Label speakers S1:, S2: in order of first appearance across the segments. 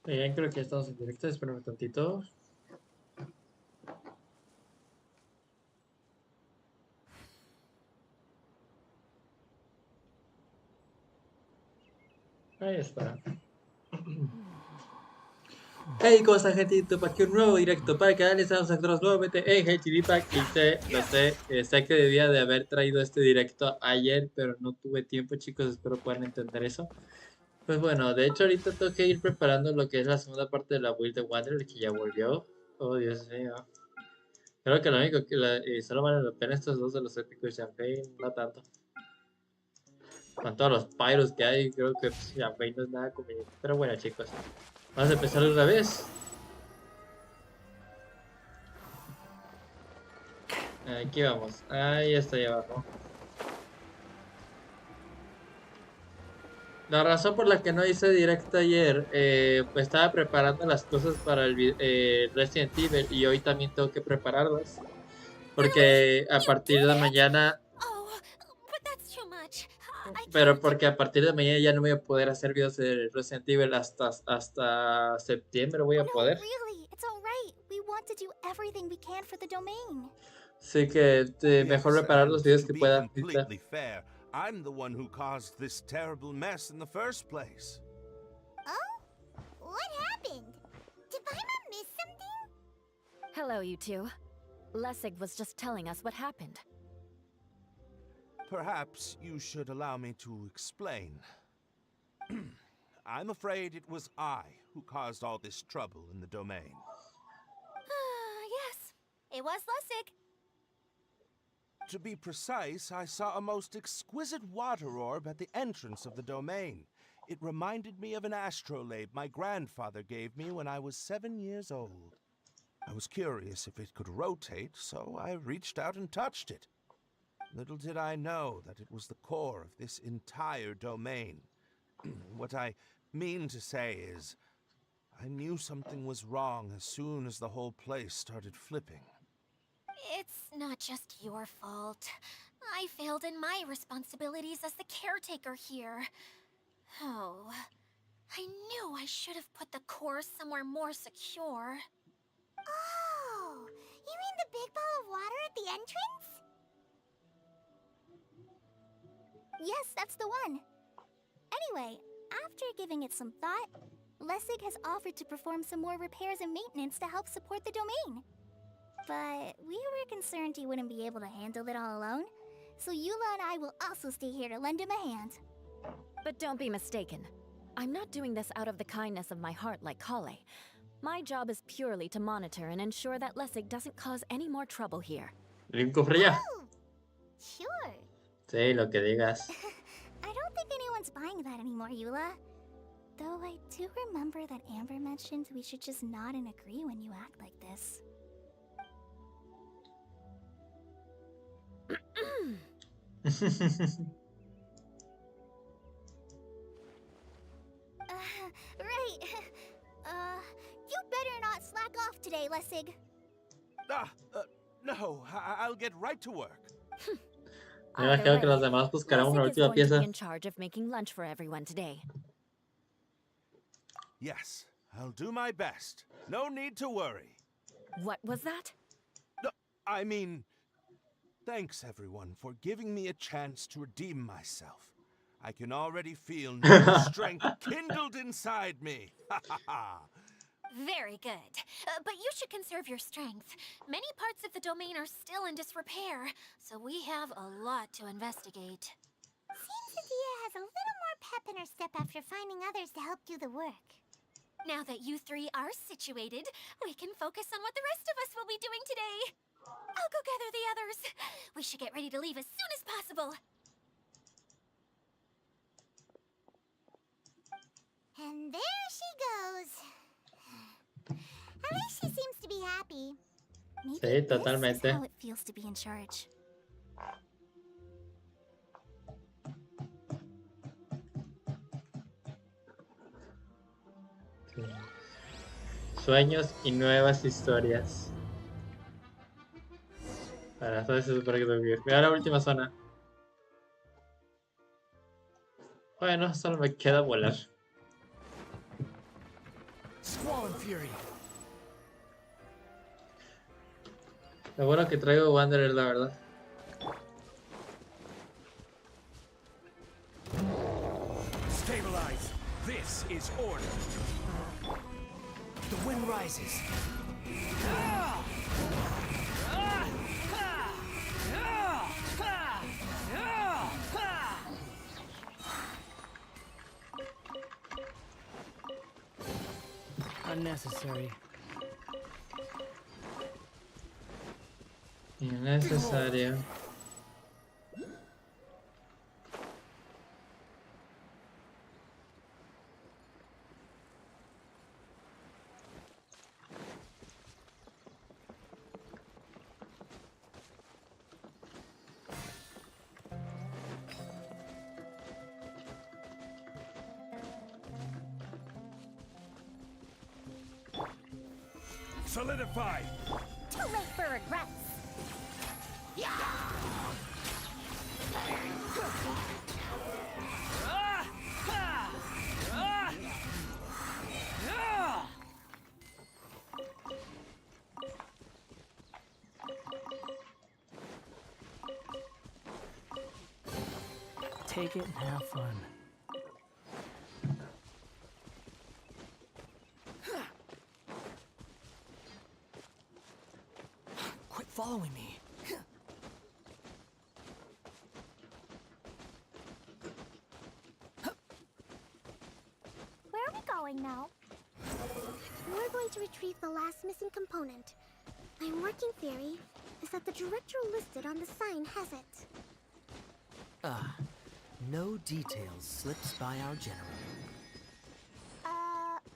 S1: Bien, creo que ya estamos en directo. Espérame un tantito. Ahí está. Hey, ¿cómo están, gente? Para aquí un nuevo directo para que estamos actores nuevamente en Genshin Impact. Y sé que debía de haber traído este directo ayer, pero no tuve tiempo, chicos. Espero puedan entender eso. Pues bueno, de hecho, ahorita tengo que ir preparando lo que es la segunda parte de la build de Wanderer, que ya volvió. Oh, Dios mío. Creo que lo único que solo valen la pena estos dos de los épicos Champagne, no tanto. Con todos los pyros que hay, creo que Champagne no es nada conveniente. Pero bueno, chicos, vamos a empezar de una vez. Aquí vamos. Ahí está, ahí abajo. La razón por la que no hice directo ayer, pues estaba preparando las cosas para el Resident Evil y hoy también tengo que prepararlas. Porque a
S2: You
S1: partir de
S2: did it!
S1: mañana,
S2: Oh, but that's too much. I
S1: pero
S2: can't.
S1: porque a partir de mañana ya no voy a poder hacer videos de Resident Evil hasta septiembre voy a
S2: No,
S1: poder.
S2: really, it's all right. We want to do everything we can for the domain.
S1: Así que mejor
S3: Yes,
S1: preparar
S3: and
S1: los videos
S3: to
S1: que
S3: be
S1: pueda ahorita.
S3: completely fair, I'm the one who caused this terrible mess in the first place.
S2: Oh? What happened? Did Paimon miss something?
S4: Hello, you two. Lessig was just telling us what happened.
S3: Perhaps you should allow me to explain. I'm afraid it was I who caused all this trouble in the domain.
S2: Yes, it was Lessig.
S3: To be precise, I saw a most exquisite water orb at the entrance of the domain. It reminded me of an astrolabe my grandfather gave me when I was 7 years old. I was curious if it could rotate, so I reached out and touched it. Little did I know that it was the core of this entire domain. What I mean to say is, I knew something was wrong as soon as the whole place started flipping.
S2: It's not just your fault. I failed in my responsibilities as the caretaker here. Oh, I knew I should have put the core somewhere more secure. Oh, you mean the big ball of water at the entrance? Yes, that's the one. Anyway, after giving it some thought, Lessig has offered to perform some more repairs and maintenance to help support the domain. But we were concerned he wouldn't be able to handle it all alone, so Eula and I will also stay here to lend him a hand.
S4: But don't be mistaken. I'm not doing this out of the kindness of my heart like Kale. My job is purely to monitor and ensure that Lessig doesn't cause any more trouble here.
S1: ¿Un cofre ya?
S2: Oh, sure.
S1: Sí, lo que digas.
S2: I don't think anyone's buying that anymore, Eula. Though I do remember that Amber mentioned we should just nod and agree when you act like this. Right. You better not slack off today, Lessig.
S3: No, I'll get right to work.
S1: Me imagino que los demás buscarán una
S4: Lessig is
S1: última
S4: going to be
S1: pieza.
S4: in charge of making lunch for everyone today.
S3: Yes, I'll do my best. No need to worry.
S4: What was that?
S3: No, I mean, thanks everyone for giving me a chance to redeem myself. I can already feel new strength kindled inside me. Ha ha ha.
S2: Very good. But you should conserve your strength. Many parts of the domain are still in disrepair, so we have a lot to investigate. Seems Adia has a little more pep in her step after finding others to help do the work. Now that you three are situated, we can focus on what the rest of us will be doing today. I'll go gather the others. We should get ready to leave as soon as possible. And there she goes. At least she seems to be happy. Maybe
S1: Sí,
S2: this
S1: totalmente.
S2: is how it feels to be in charge.
S1: Sí. Sueños y nuevas historias. Para todo eso supone que tengo que ir. Voy a la última zona. Bueno, solo me queda volar.
S5: Fallen Fury.
S1: Lo bueno que traigo Wanderer, la verdad.
S5: Stabilize. This is order. The wind rises. Unnecessary.
S1: Innecesario.
S5: Solidify.
S2: Too late for regrets.
S5: Take it and have fun. Quit following me.
S2: Where are we going now? We're going to retrieve the last missing component. My working theory is that the director listed on the sign has it.
S6: No details slips by our general.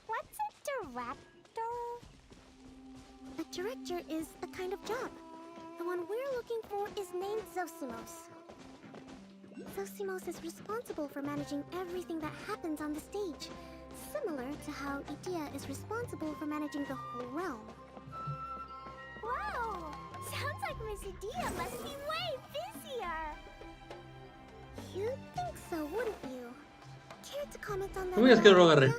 S2: What's a director? A director is a kind of job. The one we're looking for is named Zosimos. Zosimos is responsible for managing everything that happens on the stage, similar to how Idea is responsible for managing the whole realm. Wow! Sounds like Miss Idea must be way busier! You'd think so, wouldn't you? Care to comment on that?
S1: ¿Cómo es que lo agarré?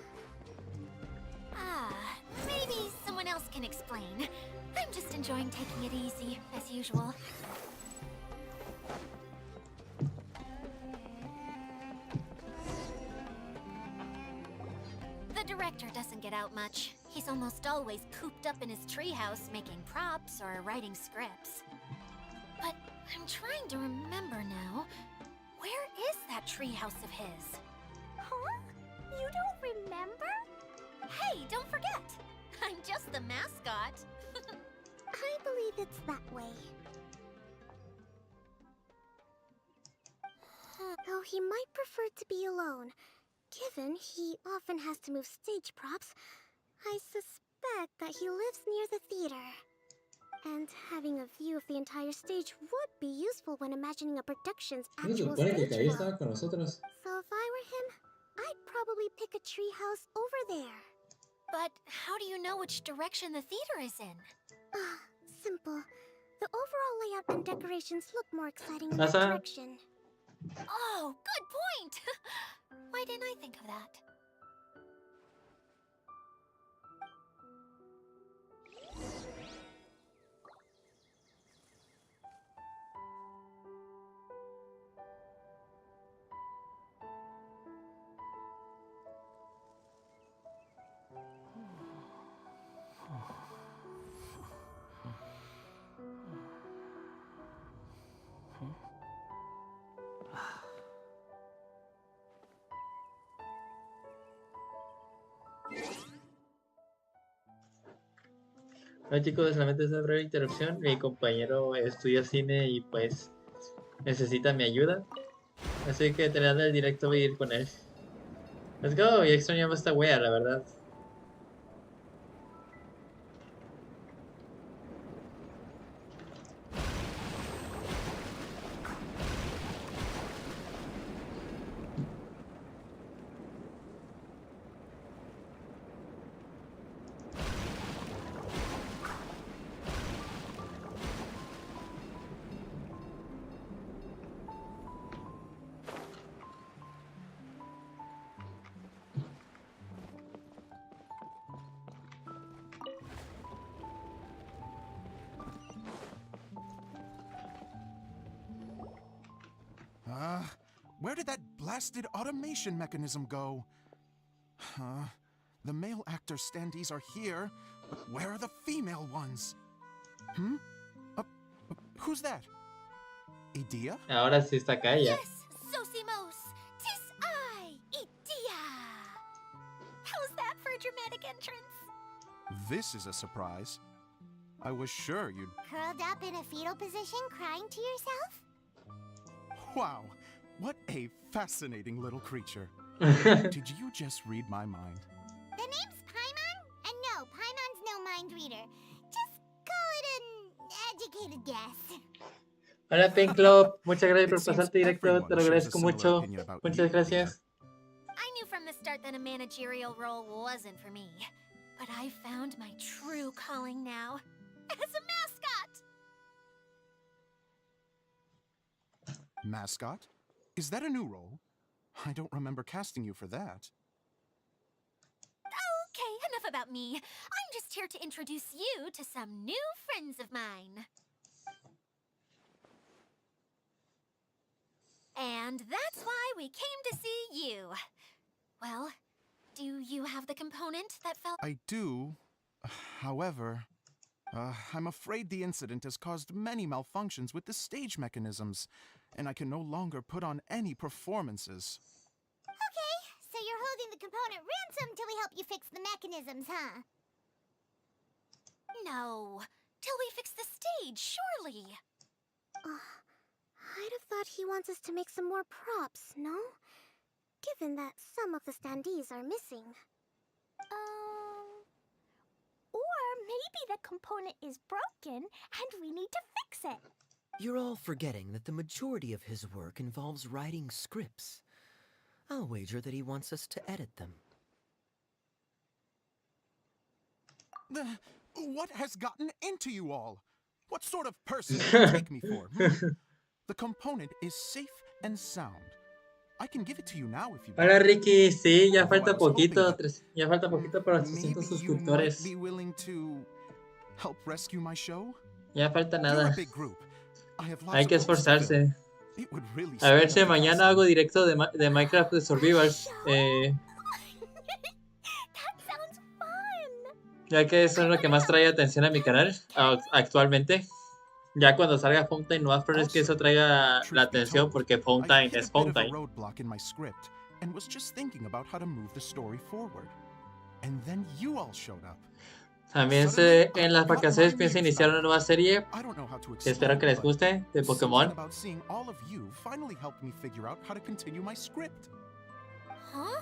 S2: Maybe someone else can explain. I'm just enjoying taking it easy, as usual. The director doesn't get out much. He's almost always cooped up in his treehouse making props or writing scripts. But I'm trying to remember now. Where is that treehouse of his? Huh? You don't remember? Hey, don't forget! I'm just the mascot. I believe it's that way. Though he might prefer to be alone, given he often has to move stage props, I suspect that he lives near the theater. And having a view of the entire stage would be useful when imagining a production's
S1: No se
S2: actual
S1: supone que
S2: stage
S1: Kai
S2: flow.
S1: estaba con nosotros.
S2: So if I were him, I'd probably pick a treehouse over there. But how do you know which direction the theater is in? Simple. The overall layout and decorations look more exciting in that
S1: Asa.
S2: direction. Oh, good point! Why didn't I think of that?
S1: Bueno chicos, solamente esta breve interrupción. Mi compañero estudia cine y pues necesita mi ayuda. Así que terminando el directo voy a ir con él. Let's go, ya extrañamos esta wea, la verdad.
S3: Where did that blasted automation mechanism go? The male actor standees are here, but where are the female ones? Who's that? Idea?
S1: Ahora sí está acá ella.
S2: Yes, Sosimos! Tis I, Idea! How's that for a dramatic entrance?
S3: This is a surprise. I was sure you'd...
S7: Curled up in a fetal position, crying to yourself?
S3: Wow, what a fascinating little creature. Did you just read my mind?
S7: The name's Paimon? And no, Paimon's no mind reader. Just call it an educated guess.
S1: Hola, Penclop. Muchas gracias por
S3: It seems
S1: pasarte directo.
S3: everyone
S1: Te lo
S3: shares a
S1: agradezco
S3: similar
S1: mucho.
S3: opinion about
S1: Muchas
S3: you,
S1: gracias.
S2: I knew from the start that a managerial role wasn't for me. But I found my true calling now. As a mascot!
S3: Mascot? Is that a new role? I don't remember casting you for that.
S2: Okay, enough about me. I'm just here to introduce you to some new friends of mine. And that's why we came to see you. Well, do you have the component that fell?
S3: I do. However, I'm afraid the incident has caused many malfunctions with the stage mechanisms, and I can no longer put on any performances.
S7: Okay, so you're holding the component ransom till we help you fix the mechanisms, huh?
S2: No, till we fix the stage, surely.
S7: I'd have thought he wants us to make some more props, no? Given that some of the standees are missing. Or maybe the component is broken and we need to fix it.
S6: You're all forgetting that the majority of his work involves writing scripts. I'll wager that he wants us to edit them.
S3: What has gotten into you all? What sort of person do you take me for? The component is safe and sound. I can give it to you now if you
S1: Hola,
S3: want.
S1: Ricky. Sí, ya
S3: Although I
S1: falta
S3: was hoping
S1: poquito.
S3: that
S1: Ya falta poquito para los 300
S3: maybe you might
S1: suscriptores.
S3: be willing to help rescue my show?
S1: Ya falta
S3: You're
S1: nada.
S3: a big group. I have lots
S1: Hay
S3: of
S1: que
S3: roles to fill.
S1: esforzarse.
S3: It would really
S1: A ver
S3: speed
S1: si
S3: up the
S1: mañana
S3: casting.
S1: hago directo de Minecraft de Survivors.
S7: That sounds fun!
S1: Ya que eso es lo que más trae atención a mi canal actualmente. Ya cuando salga Fountain, no va a esperar que eso traiga la atención porque
S3: I've
S1: Fountain
S3: hit
S1: es
S3: a bit of a
S1: Fountain.
S3: roadblock in my script and was just thinking about how to move the story forward. And then you all showed up.
S1: También en las vacaciones pienso iniciar una nueva serie
S3: I don't know how to
S1: que espero que les
S3: explain,
S1: guste de
S3: but
S1: Pokémon.
S3: something about seeing all of you finally helped me figure out how to continue my script.
S2: Huh?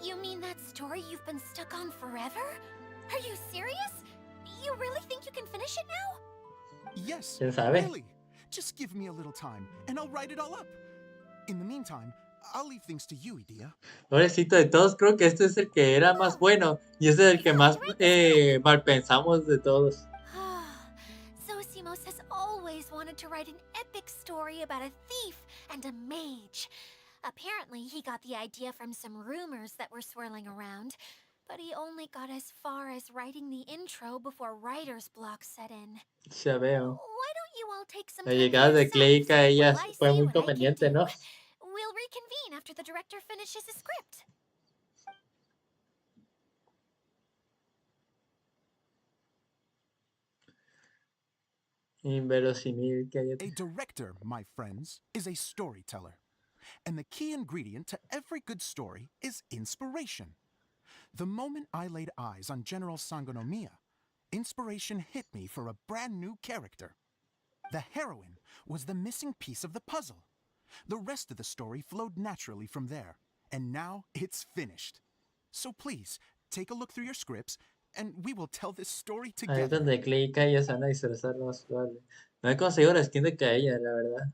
S2: You mean that story you've been stuck on forever? Are you serious? You really think you can finish it now?
S3: Yes,
S1: ¿Quién sabe?
S3: really. Just give me a little time and I'll write it all up. In the meantime, I'll leave things to you, Idea.
S1: Pobrecito de todos, creo que este es el que era más bueno y este es el que más mal pensamos de todos.
S2: Zosimos has always wanted to write an epic story about a thief and a mage. Apparently, he got the idea from some rumors that were swirling around, but he only got as far as writing the intro before writer's block set in.
S1: Ya veo.
S2: Why don't you all take some
S1: La
S2: time
S1: llegada
S2: for
S1: de Clay
S2: yourselves
S1: a ella
S2: while I
S1: fue
S2: see
S1: muy
S2: what I can
S1: conveniente,
S2: do?
S1: ¿no?
S2: We'll reconvene after the director finishes his script.
S1: Inverosímil que haya...
S3: A director, my friends, is a storyteller. And the key ingredient to every good story is inspiration. The moment I laid eyes on General Sangonomiya, inspiration hit me for a brand new character. The heroine was the missing piece of the puzzle. The rest of the story flowed naturally from there, and now it's finished. So please, take a look through your scripts, and we will tell this story
S1: Ahí es
S3: together.
S1: donde Clay y Kaella se van a disfrazar lo más probable. No he conseguido la skin de Kaella, la verdad.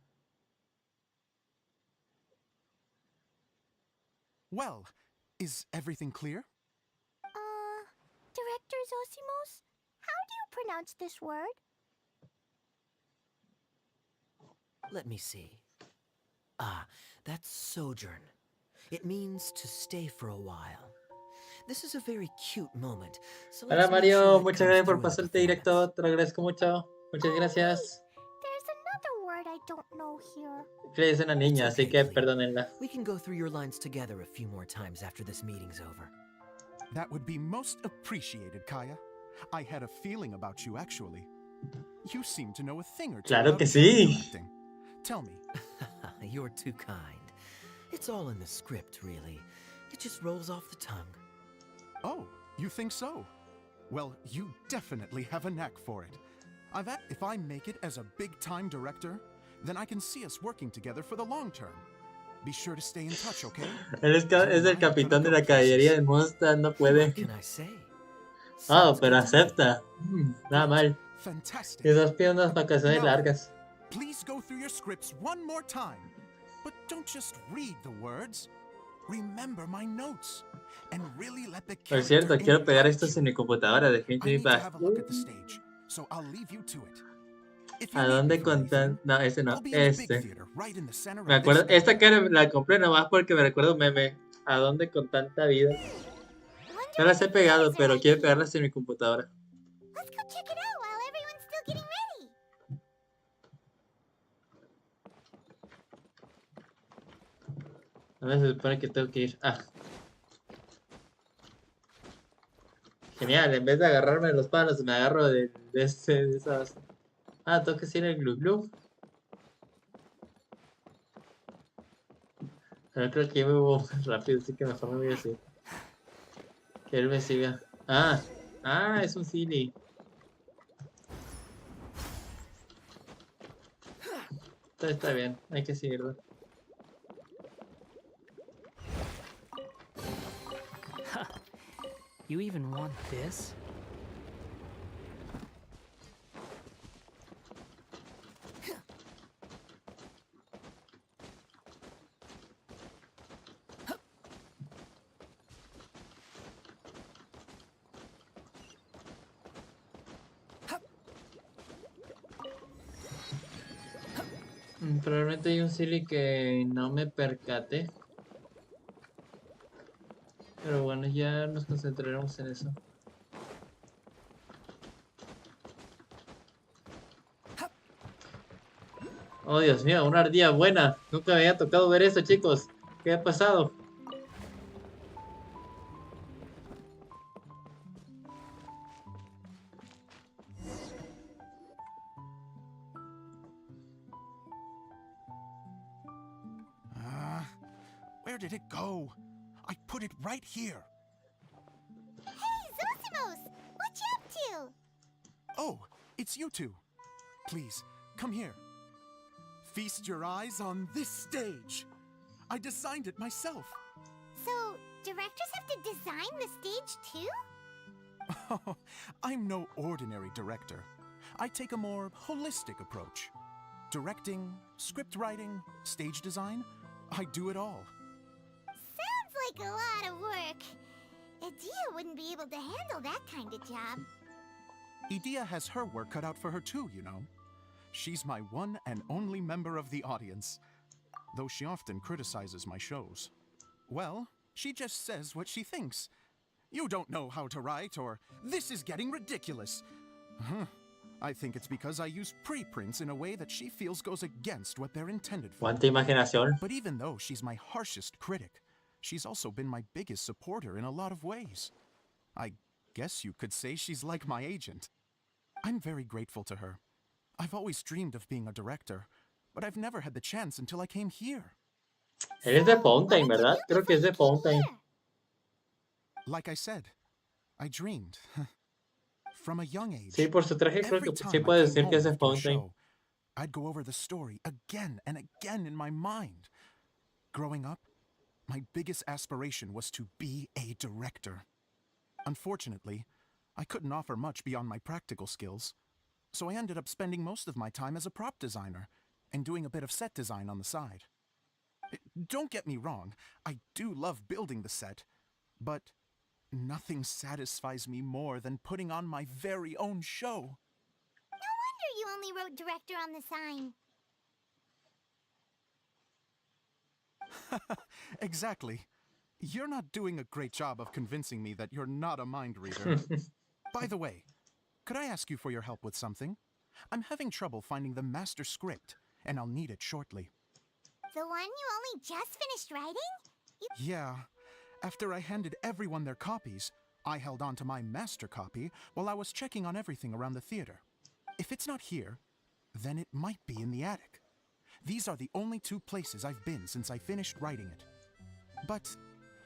S3: Well, is everything clear?
S7: Director Zosimos, how do you pronounce this word?
S6: Let me see. Ah, that's sojourn. It means to stay for a while. This is a very cute moment. So
S1: Hola
S6: let's make
S1: Mario,
S6: sure it
S1: muchas
S6: comes
S1: gracias por
S6: through in the
S1: pasarte directo,
S6: performance.
S1: te lo agradezco mucho. Muchas gracias.
S7: There's another word I don't know here.
S1: Clay es una niña,
S6: It's
S1: así
S6: okay,
S1: que
S6: Cleo.
S1: perdónenla.
S6: We can go through your lines together a few more times after this meeting's over.
S5: That would be most appreciated, Kaya. I had a feeling about you, actually. You seem to know a thing or two
S1: Claro
S5: about
S1: que
S5: character
S1: sí.
S5: acting. Tell me,
S6: You're too kind. It's all in the script, really. It just rolls off the tongue.
S5: oh, you think so? Well, you definitely have a knack for it. If I make it as a big-time director, then I can see us working together for the long term. Be sure to stay in touch, okay?
S1: Él es el capitán de la caballería de Monster, no
S6: What
S1: puede.
S6: can I say?
S1: Ah,
S6: Sounds
S1: pero
S6: good to me.
S1: acepta. Nada mal.
S5: Fantastic.
S1: Quizás pida unas vacaciones
S5: Now,
S1: largas.
S5: please go through your scripts one more time. But don't just read the words. Remember my notes. And really let the
S1: Por
S5: character
S1: cierto, quiero pegar
S5: impact
S1: estos
S5: you.
S1: en mi computadora de
S5: I
S1: Genshin
S5: need to
S1: Impact.
S5: have a look at the stage, so I'll leave you to it. If you
S1: ¿A
S5: need me
S1: dónde
S5: for anything,
S1: contan? No, ese no,
S5: I'll be in the big
S1: este.
S5: theater right in the center
S1: Me
S5: of this
S1: acuerdo, esta
S5: stage.
S1: cara la compré nomás porque me recuerdo un meme. ¿A dónde con tanta vida?
S7: Wonder
S1: No
S7: what
S1: las
S7: the
S1: he pegado,
S7: colors are
S1: pero
S7: like
S1: quiero
S7: here.
S1: pegarlas en mi computadora.
S7: Let's go check it out while everyone's still getting ready.
S1: A ver, se supone que tengo que ir. Ah. Genial, en vez de agarrarme de los palos, me agarro de esas. Ah, tengo que ir el glu glu. Pero creo que yo me muevo más rápido, así que mejor me voy así. Que él me siga. Es un silly. Está bien, hay que seguirlo.
S8: You even want this?
S1: Probablemente hay un silly que no me percate. Pero bueno, ya nos concentraremos en eso. Oh, Dios mío, una ardilla buena. Nunca me había tocado ver eso, chicos. ¿Qué ha pasado?
S5: Where did it go? I put it right here.
S7: Hey, Zosimos! What you up to?
S5: Oh, it's you two. Please, come here. Feast your eyes on this stage. I designed it myself.
S7: So, directors have to design the stage too?
S5: Oh, I'm no ordinary director. I take a more holistic approach. Directing, script writing, stage design, I do it all.
S7: Sounds like a lot of work. Adia wouldn't be able to handle that kind of job.
S5: Edea has her work cut out for her too, you know. She's my one and only member of the audience, though she often criticizes my shows. Well, she just says what she thinks. You don't know how to write, or this is getting ridiculous. I think it's because I use preprints in a way that she feels goes against what they're intended for.
S1: ¿Cuánta imaginación?
S5: But even though she's my harshest critic, she's also been my biggest supporter in a lot of ways. I guess you could say she's like my agent. I'm very grateful to her. I've always dreamed of being a director, but I've never had the chance until I came here.
S1: Él es de
S7: What
S1: Fountain,
S7: did you
S1: ¿verdad?
S7: do
S1: Creo que es de
S7: before you came
S1: Fountain.
S7: here?
S5: Like I said, I dreamed. From a young age,
S1: Sí, por su traje creo
S5: every
S1: que sí
S5: time I
S1: puede
S5: came
S1: decir que
S5: home
S1: es de
S5: after a
S1: Fountain.
S5: show, I'd go over the story again and again in my mind. Growing up, my biggest aspiration was to be a director. Unfortunately, I couldn't offer much beyond my practical skills, so I ended up spending most of my time as a prop designer and doing a bit of set design on the side. Don't get me wrong, I do love building the set, but nothing satisfies me more than putting on my very own show.
S7: No wonder you only wrote director on the sign.
S5: Exactly. You're not doing a great job of convincing me that you're not a mind reader. By the way, could I ask you for your help with something? I'm having trouble finding the master script, and I'll need it shortly.
S7: The one you only just finished writing?
S5: Yeah. After I handed everyone their copies, I held on to my master copy while I was checking on everything around the theater. If it's not here, then it might be in the attic. These are the only two places I've been since I finished writing it. But,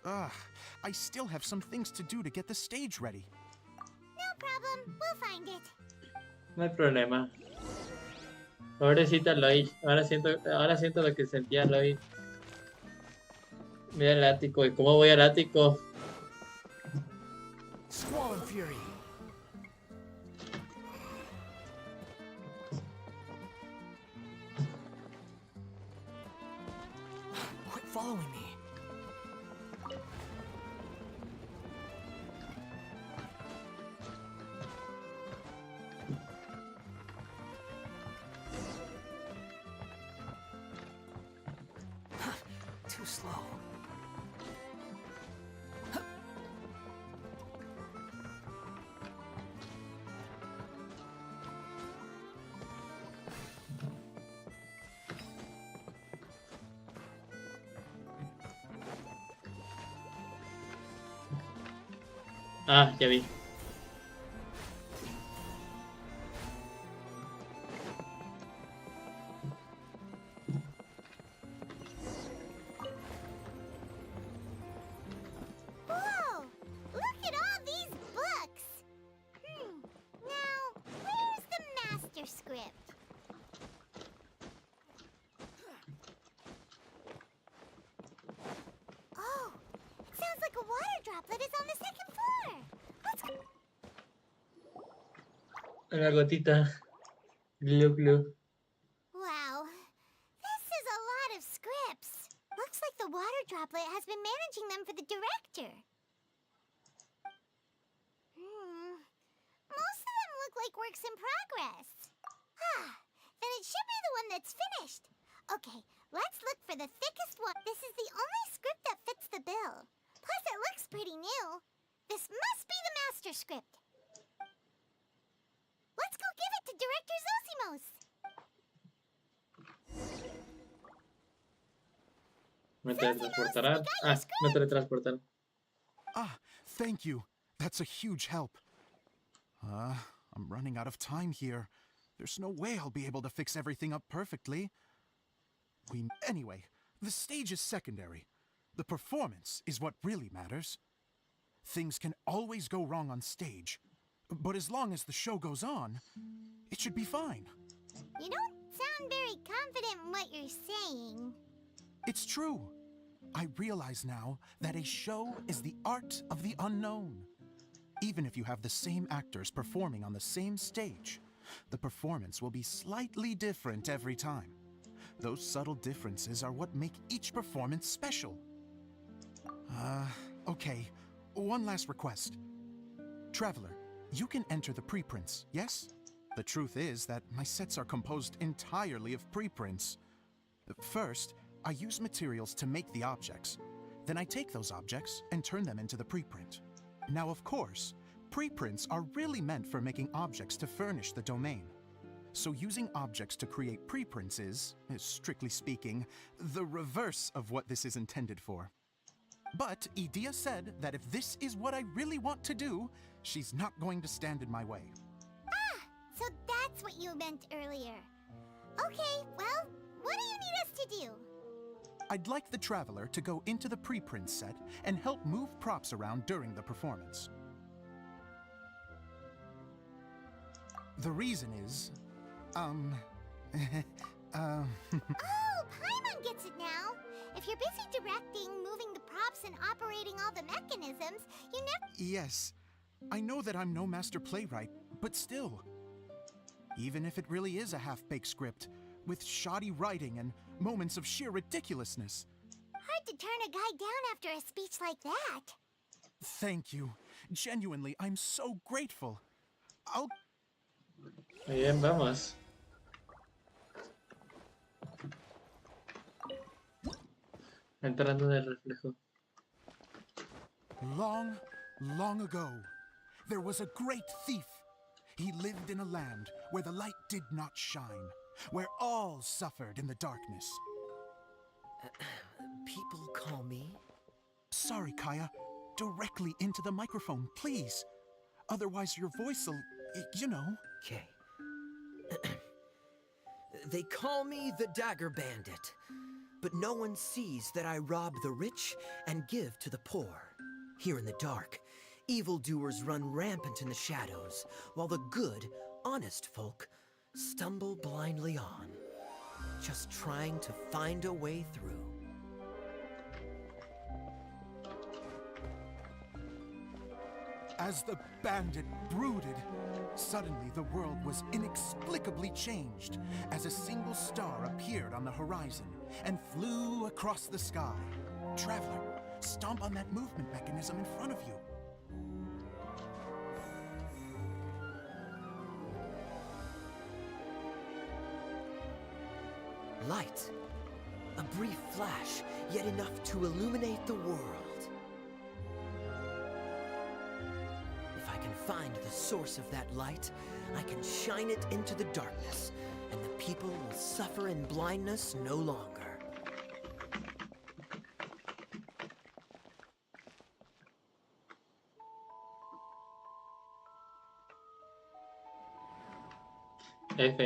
S5: I still have some things to do to get the stage ready.
S7: No problem, we'll find it.
S1: No hay problema. Pobrecita Lois. Ahora siento lo que sentía Lois. Mira el ático. ¿Y cómo voy al ático?
S6: Squall and Fury. Quit following me. Too slow.
S1: Ah, ya vi.
S7: Whoa! Look at all these books! Now, where's the master script? Oh, it sounds like a water droplet is on the second floor. Let's go.
S1: La gotita. Glu, glu.
S7: Wow, this is a lot of scripts. Looks like the water droplet has been managing them for the director. Most of them look like works in progress. Then it should be the one that's finished. Okay, let's look for the thickest one. This is the only script that fits the bill. Plus, it looks pretty new. This must be the master script. Let's go give it to Director Zosimos.
S1: Me teletransportarán. Ah, me teletransportarán.
S5: Ah, thank you. That's a huge help. I'm running out of time here. There's no way I'll be able to fix everything up perfectly. Anyway, the stage is secondary. The performance is what really matters. Things can always go wrong on stage, but as long as the show goes on, it should be fine.
S7: You don't sound very confident in what you're saying.
S5: It's true. I realize now that a show is the art of the unknown. Even if you have the same actors performing on the same stage, the performance will be slightly different every time. Those subtle differences are what make each performance special. Okay. One last request. Traveler, you can enter the preprints, yes? The truth is that my sets are composed entirely of preprints. First, I use materials to make the objects. Then I take those objects and turn them into the preprint. Now, of course, preprints are really meant for making objects to furnish the domain. So using objects to create preprints is, strictly speaking, the reverse of what this is intended for. But Edea said that if this is what I really want to do, she's not going to stand in my way.
S7: So that's what you meant earlier. Okay, well, what do you need us to do?
S5: I'd like the Traveler to go into the preprint set and help move props around during the performance. The reason is,
S7: Oh, Paimon gets it now. If you're busy directing, moving the props, and operating all the mechanisms, you never...
S5: Yes, I know that I'm no master playwright, but still. Even if it really is a half-baked script, with shoddy writing and moments of sheer ridiculousness.
S7: Hard to turn a guy down after a speech like that.
S5: Thank you. Genuinely, I'm so grateful.
S1: Bien, vamos. Entrando en el reflejo.
S5: Long, long ago, there was a great thief. He lived in a land where the light did not shine. where all suffered in the darkness.
S6: People call me...
S5: Sorry, Kaya. Directly into the microphone, please. Otherwise your voice'll, you know.
S6: Okay. They call me the Dagger Bandit, but no one sees that I rob the rich and give to the poor. Here in the dark, evildoers run rampant in the shadows, while the good, honest folk stumble blindly on, just trying to find a way through.
S5: As the bandit brooded, suddenly the world was inexplicably changed as a single star appeared on the horizon and flew across the sky. Traveler, stomp on that movement mechanism in front of you.
S6: Light. A brief flash, yet enough to illuminate the world. If I can find the source of that light, I can shine it into the darkness, and the people will suffer in blindness no longer.
S1: F.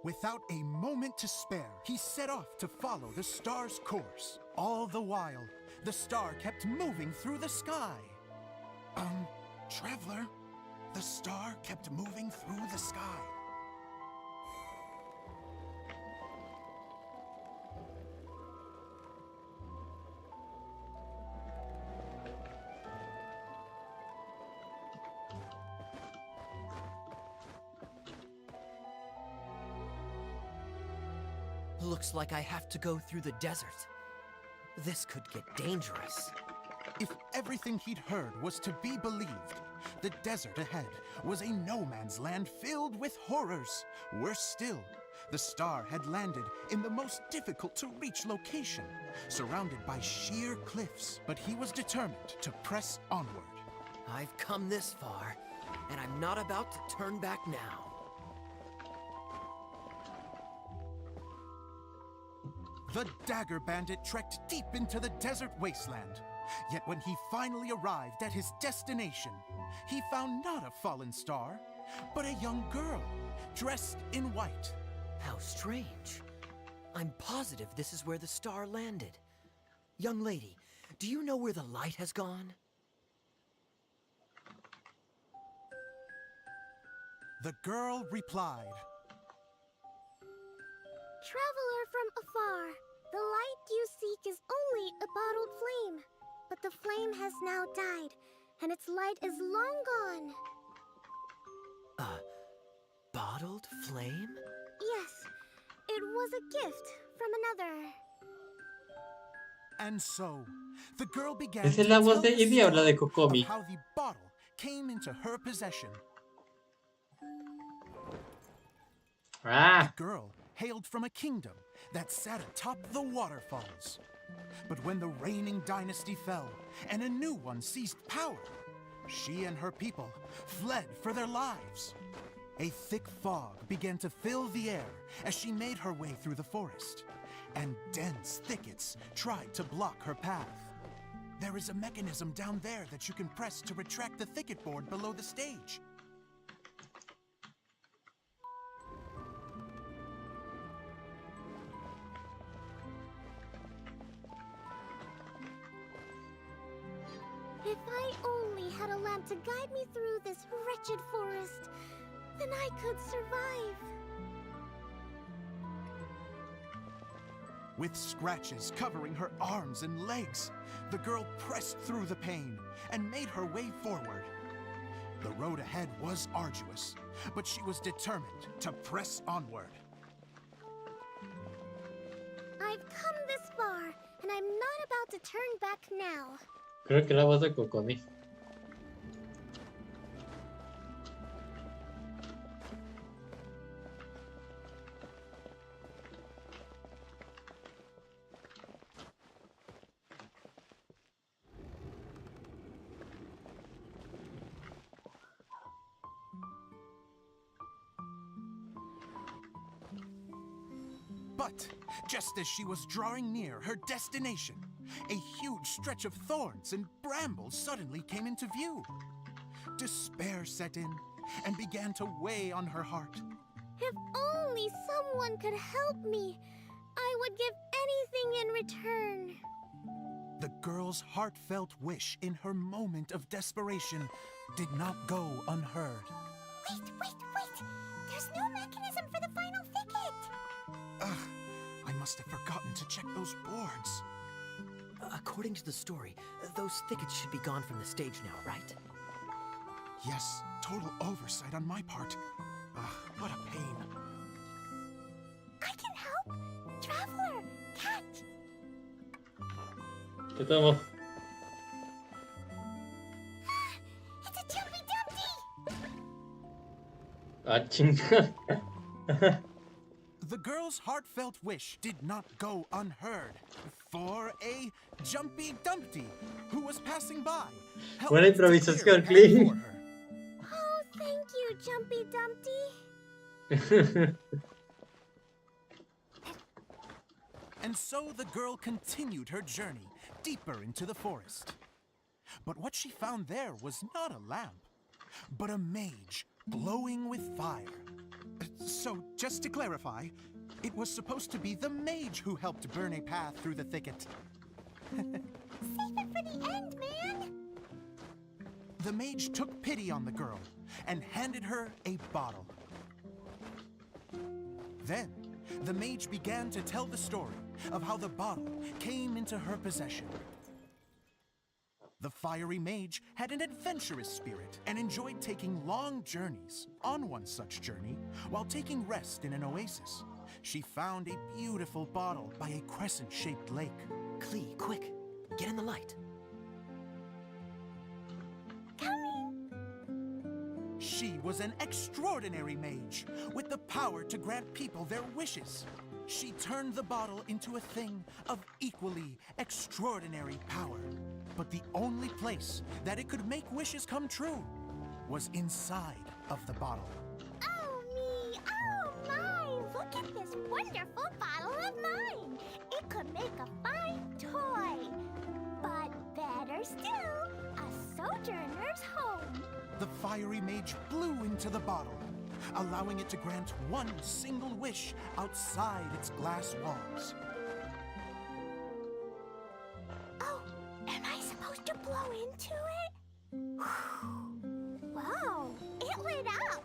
S5: Without a moment to spare, he set off to follow the star's course. All the while, the star kept moving through the sky. Traveler, the star kept moving through the sky.
S6: Looks like I have to go through the desert. This could get dangerous.
S5: If everything he'd heard was to be believed, the desert ahead was a no-man's land filled with horrors. Worse still, the star had landed in the most difficult-to-reach location, surrounded by sheer cliffs. But he was determined to press onward.
S6: I've come this far, and I'm not about to turn back now.
S5: The Dagger Bandit trekked deep into the desert wasteland. Yet when he finally arrived at his destination, he found not a fallen star, but a young girl, dressed in white.
S6: How strange. I'm positive this is where the star landed. Young lady, do you know where the light has gone?
S5: The girl replied,
S7: Traveler from afar, the light you seek is only a bottled flame. But the flame has now died, and its light is long gone.
S6: A bottled flame?
S7: Yes, it was a gift from another.
S5: and so the girl began
S1: ¿Esa
S5: to
S1: es la voz
S5: tell
S1: de
S5: the
S1: Ivy o la de
S5: story
S1: Kokomi?
S5: of how the bottle came into her possession.
S1: Ah,
S5: The girl hailed from a kingdom that sat atop the waterfalls. But when the reigning dynasty fell and a new one seized power, she and her people fled for their lives. A thick fog began to fill the air as she made her way through the forest, and dense thickets tried to block her path. There is a mechanism down there that you can press to retract the thicket board below the stage.
S7: If I only had a lamp to guide me through this wretched forest, then I could survive.
S5: With scratches covering her arms and legs, the girl pressed through the pain and made her way forward. The road ahead was arduous, but she was determined to press onward.
S7: I've come this far, and I'm not about to turn back now.
S1: creo que la voz de Kokomi.
S5: But just as she was drawing near her destination, a huge stretch of thorns and brambles suddenly came into view. Despair set in and began to weigh on her heart.
S7: If only someone could help me, I would give anything in return.
S5: The girl's heartfelt wish in her moment of desperation did not go unheard.
S7: Wait! There's no mechanism for the final thicket!
S5: Ugh, I must have forgotten to check those boards.
S6: According to the story, those thickets should be gone from the stage now, right?
S5: Yes, total oversight on my part. Ugh, what a pain.
S7: I can help! Traveler! Cat!
S1: Estamos.
S7: It's a Jumpy Dumpty!
S1: Ah, chinga.
S5: The girl's heartfelt wish did not go unheard, for a Jumpy Dumpty who was passing by helped
S1: Buena
S5: to clear
S1: improvisación,
S5: a path
S1: Clee.
S5: for her.
S7: Oh, thank you, Jumpy Dumpty.
S5: And so the girl continued her journey deeper into the forest. But what she found there was not a lamp, but a mage glowing with fire. So, just to clarify, it was supposed to be the mage who helped burn a path through the thicket.
S7: Save it for the end, man!
S5: The mage took pity on the girl and handed her a bottle. Then, the mage began to tell the story of how the bottle came into her possession. The fiery mage had an adventurous spirit and enjoyed taking long journeys. On one such journey, while taking rest in an oasis, she found a beautiful bottle by a crescent-shaped lake.
S6: Klee, quick, get in the light.
S7: Coming!
S5: She was an extraordinary mage with the power to grant people their wishes. She turned the bottle into a thing of equally extraordinary power. But the only place that it could make wishes come true was inside of the bottle.
S7: Oh me! Oh my! Look at this wonderful bottle of mine! It could make a fine toy! But better still, a sojourner's home!
S5: The fiery mage blew into the bottle, allowing it to grant one single wish outside its glass walls.
S7: Oh, am I supposed to blow into it? Wow, it lit up!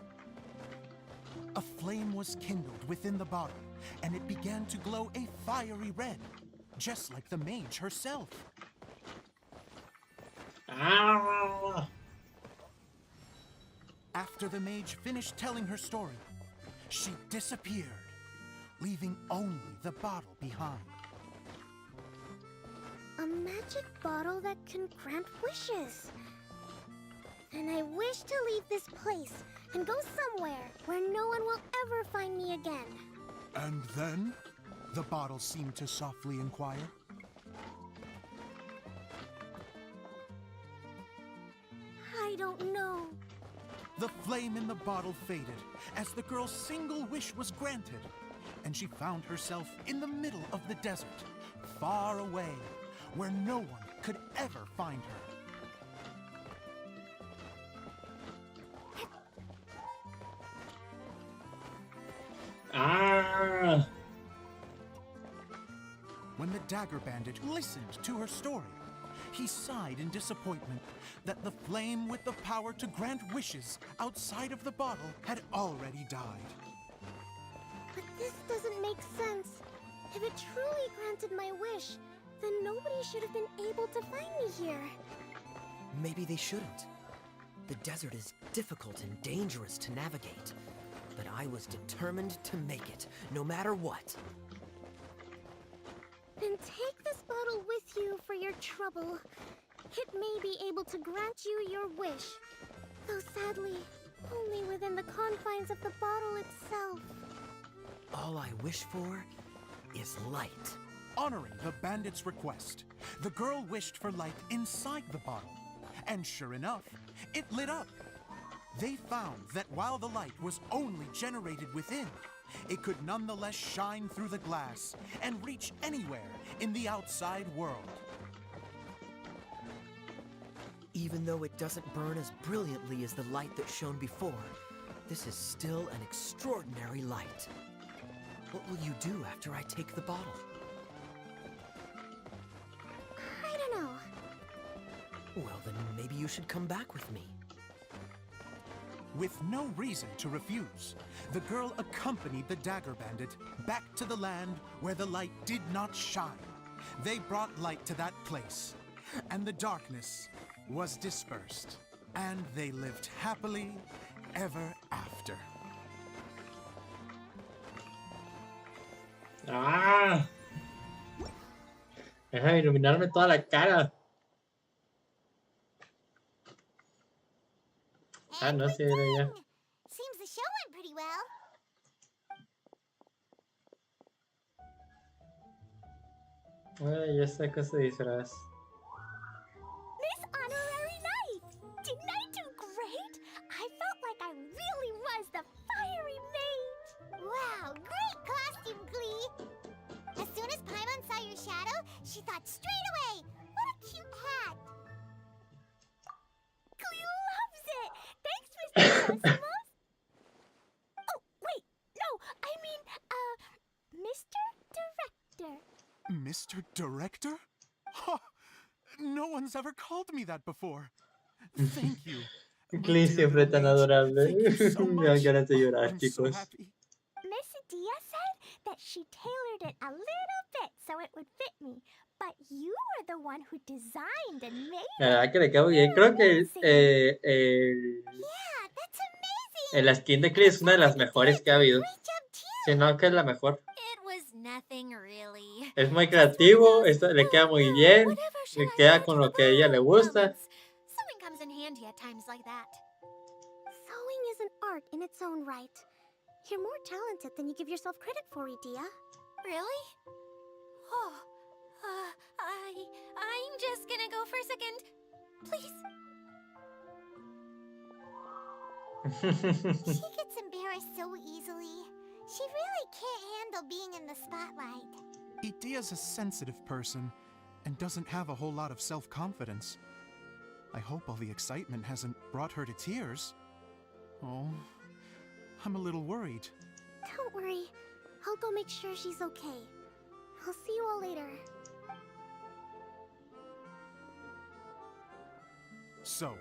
S5: A flame was kindled within the bottle, and it began to glow a fiery red, just like the mage herself.
S1: Ah.
S5: After the mage finished telling her story, she disappeared, leaving only the bottle behind.
S7: A magic bottle that can grant wishes. And I wish to leave this place and go somewhere where no one will ever find me again.
S5: And then, the bottle seemed to softly inquire.
S7: I don't know.
S5: The flame in the bottle faded as the girl's single wish was granted, and she found herself in the middle of the desert, far away, where no one could ever find her.
S1: Ah.
S5: When the dagger bandit listened to her story, he sighed in disappointment that the flame with the power to grant wishes outside of the bottle had already died.
S7: But this doesn't make sense. If it truly granted my wish, then nobody should have been able to find me here.
S6: Maybe they shouldn't. The desert is difficult and dangerous to navigate. But I was determined to make it, no matter what.
S7: Then take this bottle with you for your trouble. It may be able to grant you your wish. Though sadly, only within the confines of the bottle itself.
S6: All I wish for is light.
S5: Honoring the bandit's request, the girl wished for light inside the bottle. And sure enough, it lit up. They found that while the light was only generated within, it could nonetheless shine through the glass and reach anywhere in the outside world.
S6: Even though it doesn't burn as brilliantly as the light that shone before, this is still an extraordinary light. What will you do after I take the bottle?
S7: I don't know.
S6: Well, then maybe you should come back with me.
S5: With no reason to refuse, the girl accompanied the Dagger Bandit back to the land where the light did not shine. They brought light to that place, and the darkness was dispersed, and they lived happily ever after.
S1: ¡Ah! Déjame iluminarme toda la cara. Ah, no, sí, era ya.
S7: Seems the show went pretty well.
S1: Ay, ya está con su disfraz.
S2: Miss Honorary Knight! Didn't I do great? I felt like I really was the fiery mage!
S7: Wow, great costume, Glee! As soon as Paimon saw your shadow, she thought straight away, what a cute hat!
S2: Glee loves it! Thanks, Mr. Cosmos! Oh, wait, no, I mean, Mr. Director.
S5: Mr. Director? Ha! No one's ever called me that before. Thank you. my
S1: Glee
S5: dear
S1: siempre
S5: little
S1: tan
S5: mage.
S1: adorable.
S5: Thank you so
S1: Me dan
S5: much.
S1: ganas de llorar,
S5: I'm so
S1: chicos.
S5: happy.
S2: Miss Dia said that she tailored it a little bit so it would fit me, but you were the one who designed and made
S1: La
S2: it.
S1: verdad que le quedó bien. Creo que
S7: Yeah, that's amazing!
S1: la skin de Glee es una de las mejores que ha habido.
S7: Great job, too!
S1: Si no, que es la mejor.
S2: It was nothing really.
S1: Es muy creativo, esto le queda muy bien, le queda con lo que a ella le gusta.
S2: Sewing comes in handy at times like that.
S7: Sewing is an art in its own right. You're more talented than you give yourself credit for, Idia.
S2: Really? Oh, I'm just gonna go for a second. Please.
S7: She gets embarrassed so easily. She really can't handle being in the spotlight.
S5: Idia's a sensitive person and doesn't have a whole lot of self-confidence. I hope all the excitement hasn't brought her to tears. Oh, I'm a little worried.
S7: Don't worry. I'll go make sure she's okay. I'll see you all later.
S5: So,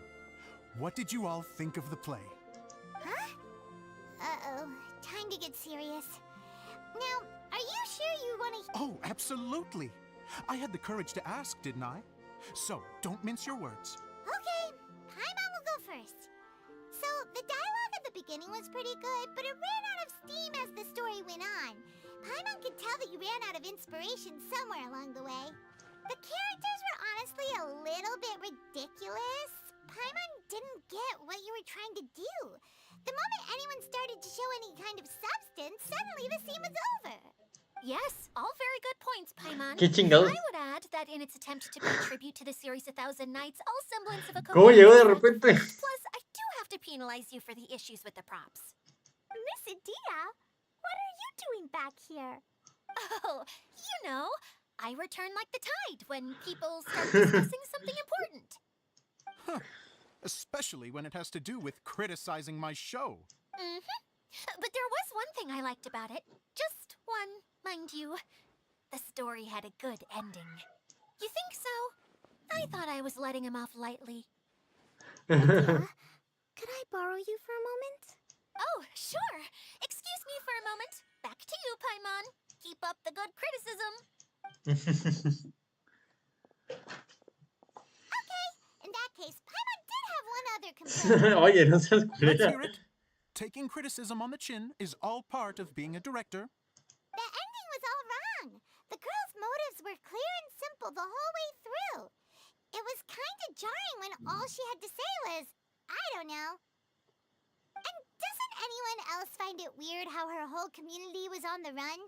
S5: what did you all think of the play?
S7: Huh? Uh-oh. Time to get serious. Now, are you sure you want to...
S5: Oh, absolutely! I had the courage to ask, didn't I? So, don't mince your words.
S7: Okay, Paimon will go first. So, the dialogue at the beginning was pretty good, but it ran out of steam as the story went on. Paimon could tell that you ran out of inspiration somewhere along the way. The characters were honestly a little bit ridiculous. Paimon didn't get what you were trying to do. The moment anyone started to show any kind of substance, suddenly the scene was over.
S2: Yes, all very good points, Paimon.
S1: Qué chingados.
S2: I would add that in its attempt to pay tribute to the series 1,000 Nights, all semblance of a
S1: ¿Cómo llegó de repente?
S2: Plus, I do have to penalize you for the issues with the props. Miss Adia, what are you doing back here? Oh, you know, I return like the tide when people start discussing something important.
S5: Huh. Especially when it has to do with criticizing my show.
S2: Mm-hmm. But there was one thing I liked about it. Just one, mind you. The story had a good ending. You think so? I thought I was letting him off lightly.
S7: Could I borrow you for a moment?
S2: Oh, sure. Excuse me for a moment. Back to you, Paimon. Keep up the good criticism.
S7: Okay, in that case, Paimon did have one other complaint.
S1: Oye, no seas
S5: Let's
S1: culera.
S5: hear it. Taking criticism on the chin is all part of being a director.
S7: The ending was all wrong. The girl's motives were clear and simple the whole way through. It was kind of jarring when all she had to say was, I don't know. And doesn't anyone else find it weird how her whole community was on the run,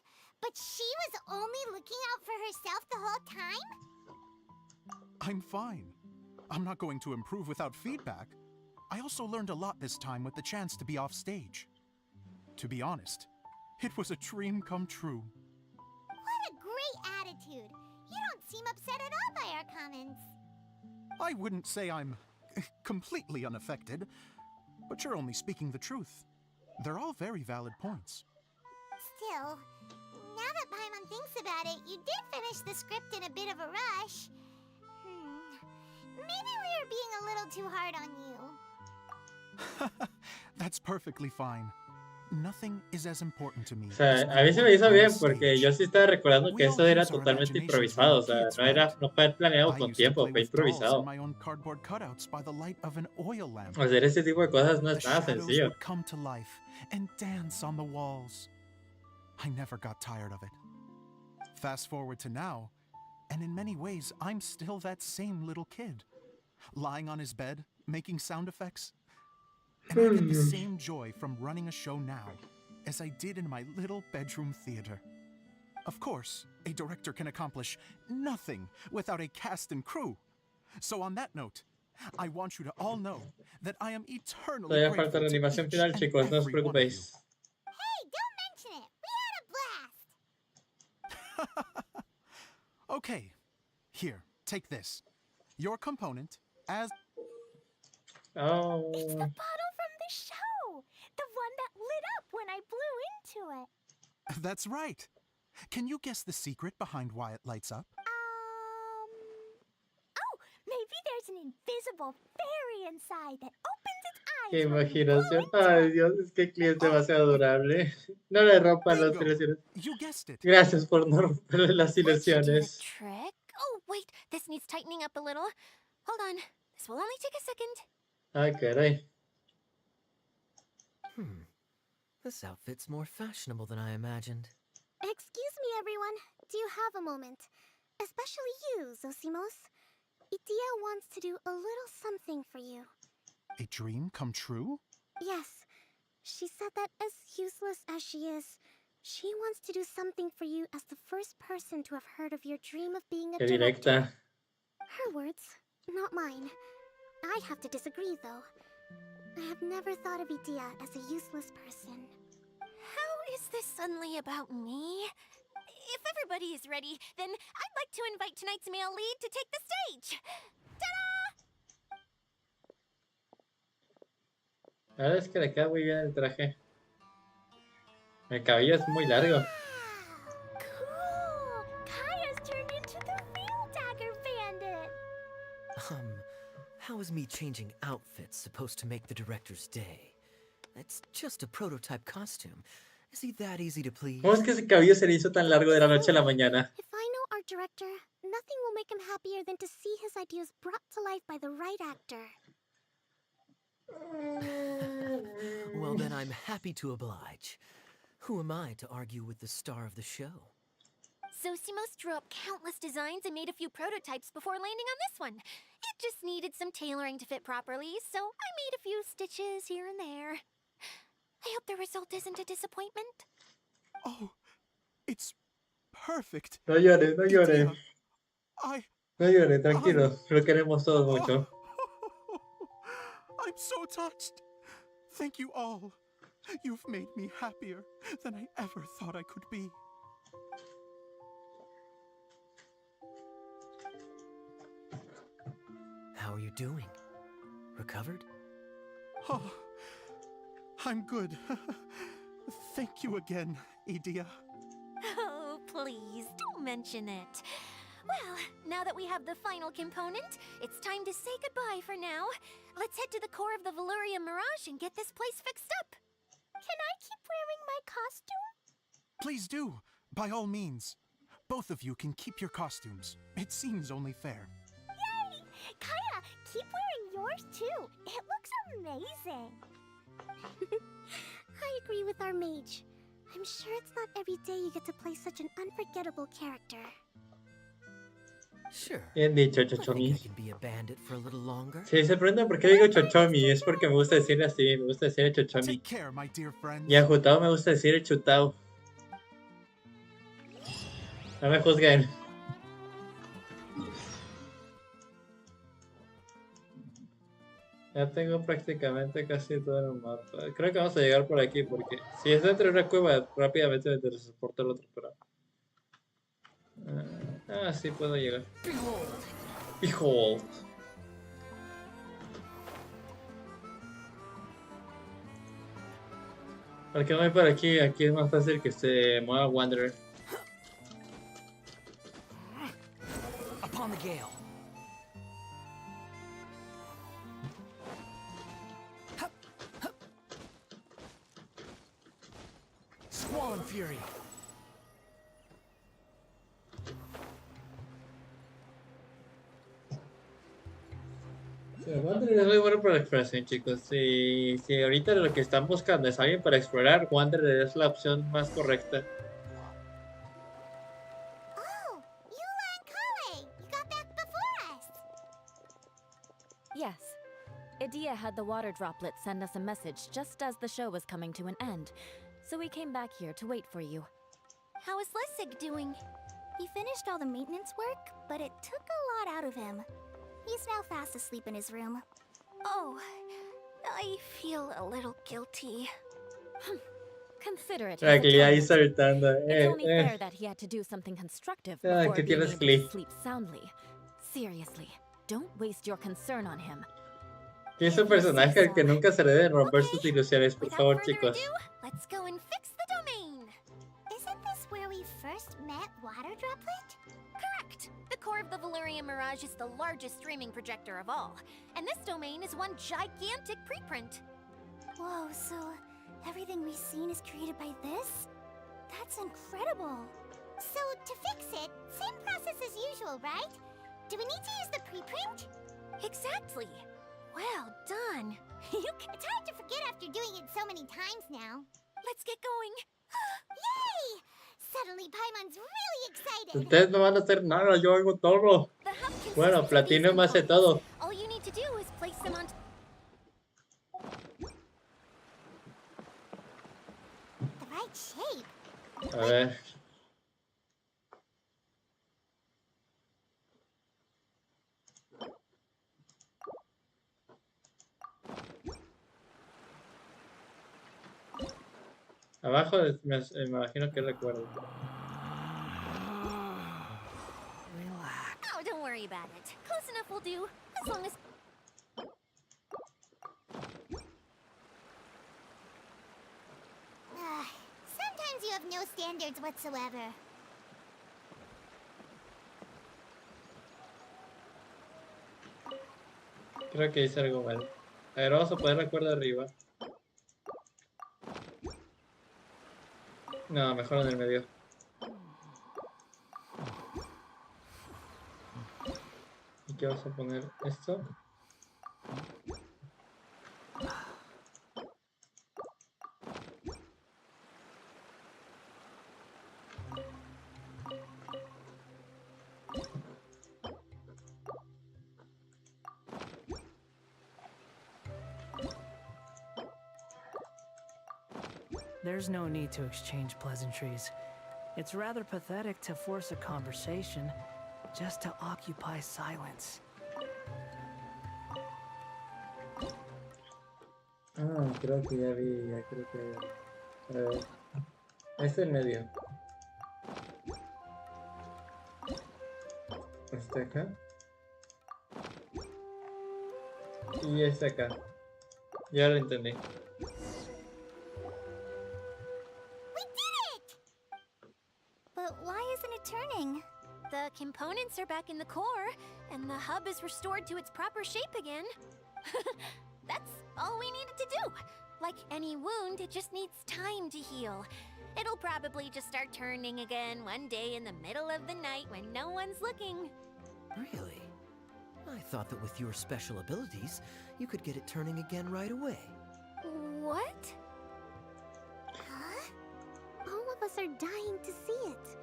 S7: but she was only looking out for herself the whole time?
S5: I'm fine. I'm not going to improve without feedback. I also learned a lot this time with the chance to be off stage. To be honest, It was a dream come true.
S7: What a great attitude. You don't seem upset at all by our comments.
S5: I wouldn't say I'm completely unaffected, but you're only speaking the truth. They're all very valid points.
S7: Still, now that Paimon thinks about it, you did finish the script in a bit of a rush. Maybe we were being a little too hard on you.
S5: That's perfectly fine. Nothing is as important to me.
S1: O sea,
S5: as
S1: a mí se me
S5: our
S1: hizo
S5: own
S1: bien porque yo
S5: stage.
S1: sí estaba recordando que
S5: We all
S1: eso era
S5: use our
S1: totalmente
S5: imaginations when
S1: improvisado,
S5: we're
S1: o sea,
S5: kids,
S1: no era,
S5: right?
S1: no fue planeado
S5: I
S1: con
S5: used to
S1: tiempo,
S5: play
S1: fue
S5: with dolls and
S1: improvisado.
S5: my own cardboard cutouts by the light of an oil lamp.
S1: Hacer ese tipo de cosas no
S5: The
S1: es nada
S5: shadows
S1: sencillo.
S5: would come to life and dance on the walls. I never got tired of it. Fast forward to now, and in many ways, I'm still that same little kid, lying on his bed, making sound effects. And I get the same joy from running a show now as I did in my little bedroom theater. Of course, a director can accomplish nothing without a cast and crew. So on that note, I want you to all know that I am eternally
S1: Todavía falta
S5: grateful
S1: la
S5: to
S1: animación
S5: each
S1: final,
S5: and
S1: chicos, no os
S5: every one of you.
S1: preocupéis.
S7: Hey, don't mention it. We had a blast.
S5: Okay, here, take this. Your component as...
S1: Oh,
S2: It's the bottle from the show! The one that lit up when I blew into it.
S5: That's right. Can you guess the secret behind why it lights up?
S2: Oh, maybe there's an invisible fairy inside that opens its
S1: qué
S2: eyes when you blow
S1: imaginación.
S2: into
S1: Ay,
S2: it.
S1: Dios, es que Clee es demasiado adorable. No le rompan las
S5: Bingo!
S1: ilusiones.
S5: You guessed it.
S1: Gracias por no romperle las
S2: That should do the
S1: ilusiones.
S2: trick. Oh, wait, this needs tightening up a little. Hold on, this will only take a second.
S1: Ay, caray.
S6: This outfit's more fashionable than I imagined.
S7: Excuse me, everyone. Do you have a moment? Especially you, Zosimos. Itia wants to do a little something for you.
S5: A dream come true?
S7: Yes. She said that as useless as she is, she wants to do something for you as the first person to have heard of your dream of being a
S1: Qué
S7: director.
S1: directa.
S7: Her words, not mine. I have to disagree, though. I have never thought of Itia as a useless person.
S2: How is this suddenly about me? If everybody is ready, then I'd like to invite tonight's male lead to take the stage. Ta-da!
S1: La verdad es que le queda muy bien el traje. El cabello es muy largo.
S2: Cool! Kaya's turned into the real Dagger Bandit!
S6: How is me changing outfits supposed to make the director's day? It's just a prototype costume. Is he that easy to please?
S1: ¿Cómo es que ese cabello se le hizo tan largo de la noche a la mañana?
S7: If I know our director, nothing will make him happier than to see his ideas brought to life by the right actor.
S6: Well, then I'm happy to oblige. Who am I to argue with the star of the show?
S2: Zosimos drew up countless designs and made a few prototypes before landing on this one. It just needed some tailoring to fit properly, so I made a few stitches here and there. I hope the result isn't a disappointment.
S5: Oh, it's perfect.
S1: No llores, no llores.
S5: Itia,
S1: No llores, tranquilo. Lo queremos todos mucho.
S5: I'm so touched. Thank you all. You've made me happier than I ever thought I could be.
S6: How are you doing? Recovered?
S5: Oh, I'm good. Thank you again, Idia.
S2: Oh, please, don't mention it. Well, now that we have the final component, it's time to say goodbye for now. Let's head to the core of the Valuria Mirage and get this place fixed up. Can I keep wearing my costume?
S5: Please do, by all means. Both of you can keep your costumes. It seems only fair.
S2: Yay! Kaya, keep wearing yours too. It looks amazing.
S7: I agree with our mage. I'm sure it's not every day you get to play such an unforgettable character.
S6: Sure.
S1: Bien dicho,
S6: I think I
S1: Chochomi.
S6: can be a bandit for a little longer.
S1: Si se preguntan por qué digo Chochomi, es porque me gusta decir así, me gusta decir Chochomi.
S5: Take care, my dear friends.
S1: Y a Jutao me gusta decir Chutao. No me juzguen. Ya tengo prácticamente casi todo el mapa. Creo que vamos a llegar por aquí porque si es dentro de una cueva, rápidamente me teletransporto al otro, pero... sí puedo llegar. Behold. ¿Por qué no voy por aquí? Aquí es más fácil que se mueva Wanderer.
S6: Upon the gale. Squall and fury.
S1: Sí, Wanderer es muy bueno para la exploración, chicos. Si ahorita lo que están buscando es alguien para explorar, Wanderer es la opción más correcta.
S7: Oh, Eula and Kale! You got back before us!
S4: Yes. Idia had the water droplet send us a message just as the show was coming to an end, so we came back here to wait for you.
S2: How is Lessig doing?
S7: He finished all the maintenance work, but it took a lot out of him. He's now fast asleep in his room.
S2: Oh, I feel a little guilty.
S4: Consider it his
S1: Tranquilidad ahí
S4: atonement.
S1: saltando.
S4: It's only fair that he had to do something constructive before
S1: que
S4: being
S1: tienes
S4: able to
S1: Glee.
S4: sleep soundly. Seriously, don't waste your concern on him.
S1: Que es un personaje al que nunca se le deben romper sus
S2: Okay.
S1: ilusiones, por
S2: Without
S1: favor,
S2: further
S1: chicos.
S2: ado, let's go and fix the domain.
S7: Isn't this where we first met Water Droplet?
S2: Correct. The core of the Valerian Mirage is the largest streaming projector of all, and this domain is one gigantic preprint.
S7: Whoa, so everything we've seen is created by this? That's incredible. So, to fix it, same process as usual, right? Do we need to use the preprint?
S2: Exactly. Well done.
S7: It's hard to forget after doing it so many times now.
S2: Let's get going.
S7: Yay! Suddenly Paimon's really excited.
S1: Ustedes no van a hacer nada, yo hago todo.
S2: The hub consists
S1: Bueno,
S2: of these
S1: Platinum hace
S2: components.
S1: todo.
S2: All you need to do is place them on.
S7: The right shape.
S1: A ver. Abajo me imagino que recuerdo.
S6: Relax.
S2: Oh, don't worry about it. Close enough will do. As long as.
S7: Sometimes you have no standards whatsoever.
S1: Creo que hice algo mal. A ver, vamos a poner la cuerda arriba. No, mejor en el medio. ¿Y qué vamos a poner? ¿Esto?
S8: There's no need to exchange pleasantries. It's rather pathetic to force a conversation just to occupy silence.
S1: Creo que ya vi, ya creo que... A ver. Este en medio. Este acá. Y este acá. Ya lo entendí.
S7: But why isn't it turning?
S2: The components are back in the core, and the hub is restored to its proper shape again. That's all we needed to do. Like any wound, it just needs time to heal. It'll probably just start turning again one day in the middle of the night when no one's looking.
S6: Really? I thought that with your special abilities, you could get it turning again right away.
S2: What?
S7: Huh? All of us are dying to see it.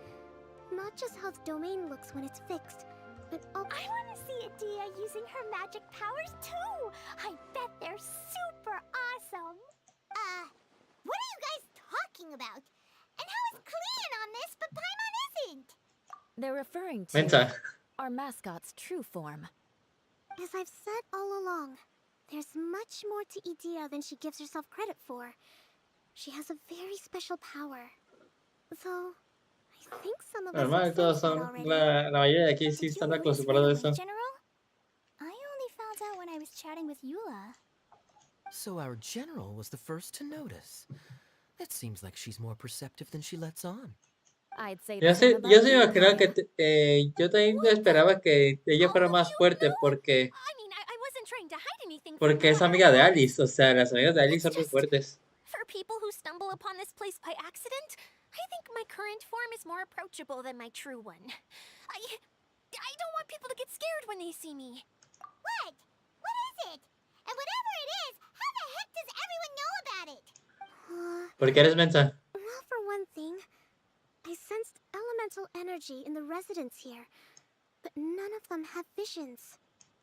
S7: Not just how the domain looks when it's fixed, but I want to see Adia using her magic powers too! I bet they're super awesome! What are you guys talking about? And how is Klean on this, but Paimon isn't?
S4: They're referring to
S1: Mensa.
S4: our mascot's true form.
S7: As I've said all along, There's much more to Idea than she gives herself credit for. She has a very special power. Though, I think some of us
S1: Normal,
S7: have
S1: todos
S7: sensed that
S1: son,
S7: already.
S1: la mayoría de aquí sí
S7: Did you
S1: están
S7: notice
S1: acostumbrados
S7: right
S1: a
S7: away,
S1: eso.
S7: General? I only found out when I was chatting with Eula.
S6: So our general was the first to notice. It seems like she's more perceptive than she lets on.
S4: I'd say the
S1: Yo
S4: same
S1: sé, yo
S4: about
S1: se
S4: you,
S1: imaginaba que
S4: Kaya.
S1: yo también
S2: What the?
S1: esperaba que ella
S2: All
S1: fuera
S2: of
S1: más
S2: you?
S1: fuerte
S2: No! I mean, I wasn't trying to hide anything from
S1: porque
S2: you
S1: es
S2: or
S1: amiga de
S2: anyone.
S1: Alice, o sea, las amigas de Alice
S2: It's
S1: son muy
S2: just,
S1: fuertes.
S2: for people who stumble upon this place by accident, I think my current form is more approachable than my true one. I don't want people to get scared when they see me.
S7: What? What is it? And whatever it is, how the heck does everyone know about it?
S1: Porque eres mensa.
S7: Well, for one thing, I sensed elemental energy in the residents here, but none of them have visions.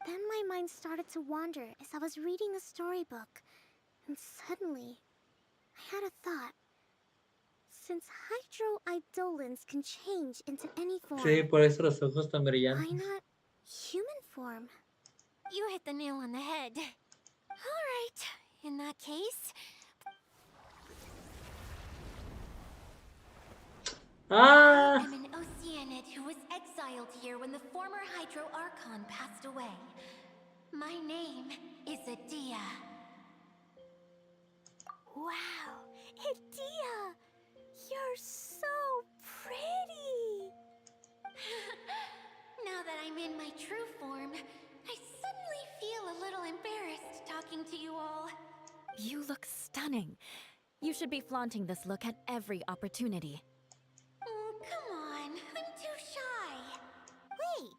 S7: Then my mind started to wander as I was reading a storybook, and suddenly, I had a thought. Since hydroidolins can change into any form,
S1: Sí, por eso los ojos tan
S7: why
S1: brillantes.
S7: not human form?
S2: You hit the nail on the head. All right, in that case,
S1: Ah,
S2: I am an Oceanid who was exiled here when the former Hydro Archon passed away. My name is Adia.
S7: Wow, Idea! You're so pretty!
S2: Now that I'm in my true form, I suddenly feel a little embarrassed talking to you all.
S4: You look stunning. You should be flaunting this look at every opportunity.
S2: Oh, come on, I'm too shy.
S7: Wait,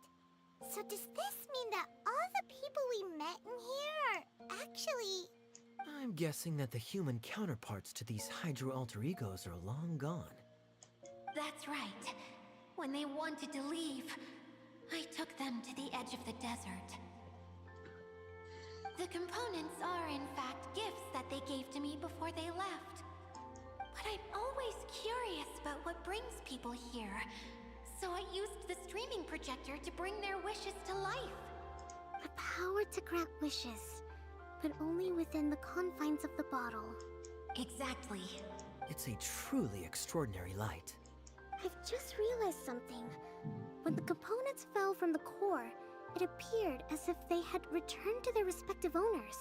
S7: so does this mean that all the people we met in here are actually...
S6: I'm guessing that the human counterparts to these Hydro alter egos are long gone.
S2: That's right. When they wanted to leave, I took them to the edge of the desert. The components are, in fact, gifts that they gave to me before they left. But I'm always curious about what brings people here, so I used the streaming projector to bring their wishes to life.
S7: The power to grant wishes, but only within the confines of the bottle.
S2: Exactly.
S6: It's a truly extraordinary light.
S7: I've just realized something. When the components fell from the core, it appeared as if they had returned to their respective owners.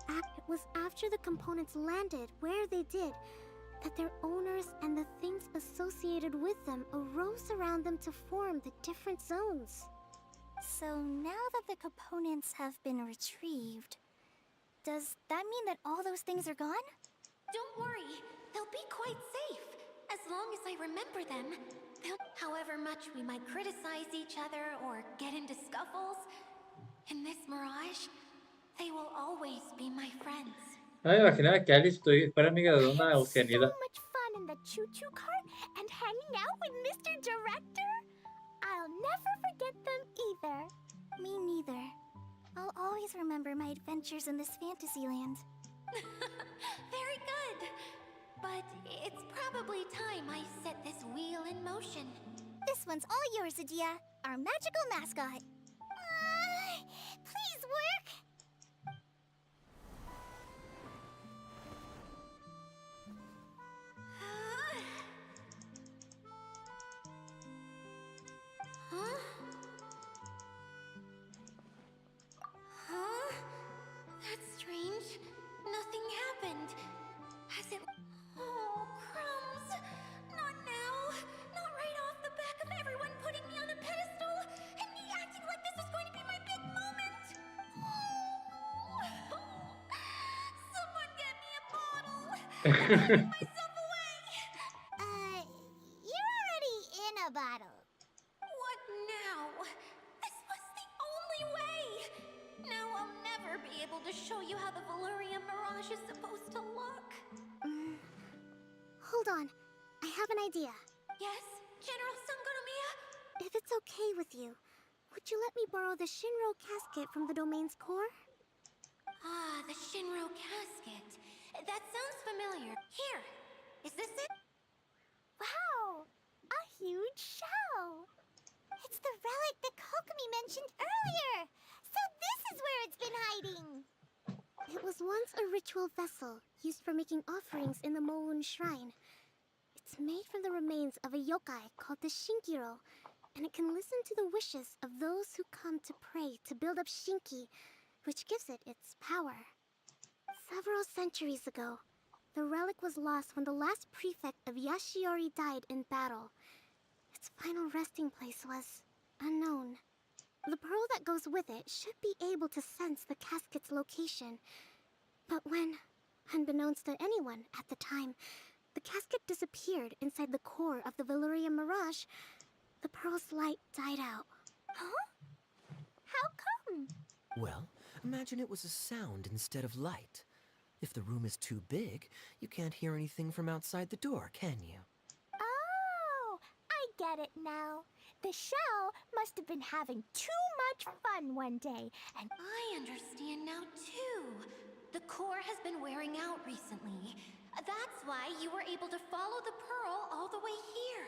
S7: But it was after the components landed where they did that their owners and the things associated with them arose around them to form the different zones. So now that the components have been retrieved, does that mean that all those things are gone?
S2: Don't worry, they'll be quite safe. As long as I remember them, however much we might criticize each other or get into scuffles, in this mirage, they will always be my friends.
S1: no me imaginaba que Alice fuera amiga de una
S7: So
S1: Oceanida.
S7: much fun in the choo-choo cart and hanging out with Mr. Director. I'll never forget them either. Me neither. I'll always remember my adventures in this fantasy land.
S2: Very good. But it's probably time I set this wheel in motion.
S7: This one's all yours, Adia, our magical mascot. Please work.
S2: Huh? Huh? That's strange. Nothing happened. Has it... Oh, crumbs! Not now! Not right off the back of everyone putting me on a pedestal and me acting like this is going to be my big moment! Oh. Someone get me a bottle! I'm hiding myself away!
S7: You're already in a bottle.
S2: What now? This was the only way! Now I'll never be able to show you how the Valurian Mirage is supposed to look.
S7: Hold on. I have an idea.
S2: Yes, General Sangonomiya?
S7: If it's okay with you, would you let me borrow the Shinro casket from the domain's core?
S2: Ah, the Shinro casket. That sounds familiar. Here, is this it?
S7: Wow! A huge shell! It's the relic that Kokomi mentioned earlier! So this is where it's been hiding! once a ritual vessel used for making offerings in the Moun Shrine. It's made from the remains of a yokai called the Shinkiro, and it can listen to the wishes of those who come to pray to build up Shinki, which gives it its power. Several centuries ago, the relic was lost when the last prefect of Yashiori died in battle. Its final resting place was unknown. The pearl that goes with it should be able to sense the casket's location. But when, unbeknownst to anyone at the time, the casket disappeared inside the core of the Valyria Mirage, the pearl's light died out.
S2: Huh? How come?
S6: Well, imagine it was a sound instead of light. If the room is too big, you can't hear anything from outside the door, can you?
S2: Oh, I get it now. The shell must have been having too much fun one day, and I understand now too. The core has been wearing out recently. That's why you were able to follow the pearl all the way here.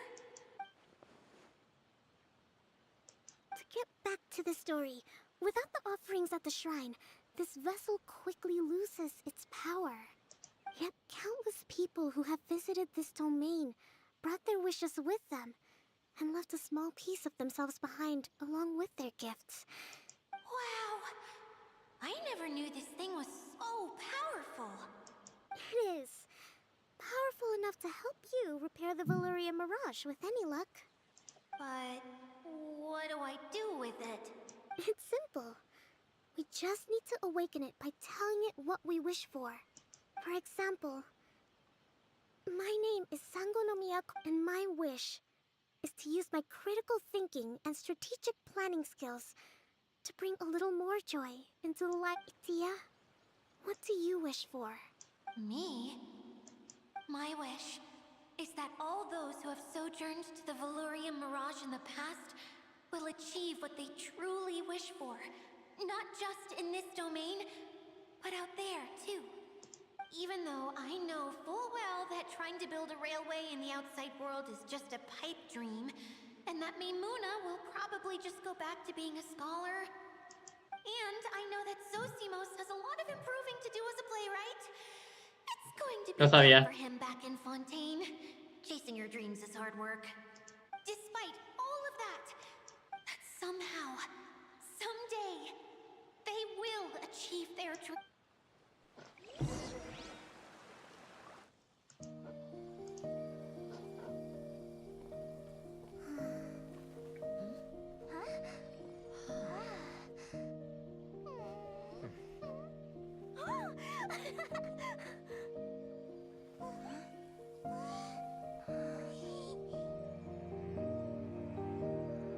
S7: To get back to the story, without the offerings at the shrine, this vessel quickly loses its power. Yet countless people who have visited this domain brought their wishes with them and left a small piece of themselves behind along with their gifts.
S2: Wow! I never knew this thing was so powerful.
S7: It is. Powerful enough to help you repair the Valyria Mirage with any luck.
S2: But what do I do with it?
S7: It's simple. We just need to awaken it by telling it what we wish for. For example, my name is Sango no Miyako, and my wish is to use my critical thinking and strategic planning skills to bring a little more joy into the life. Tia, what do you wish for?
S2: Me? My wish is that all those who have sojourned to the Valyria Mirage in the past will achieve what they truly wish for. Not just in this domain, but out there, too. Even though I know full well that trying to build a railway in the outside world is just a pipe dream, and that Mimuna will probably just go back to being a scholar. And I know that Zosimos has a lot of improving to do as a playwright. It's going to be
S1: No
S2: tough
S1: sabía.
S2: for him back in Fontaine. Chasing your dreams is hard work. Despite all of that somehow, someday, they will achieve their dream.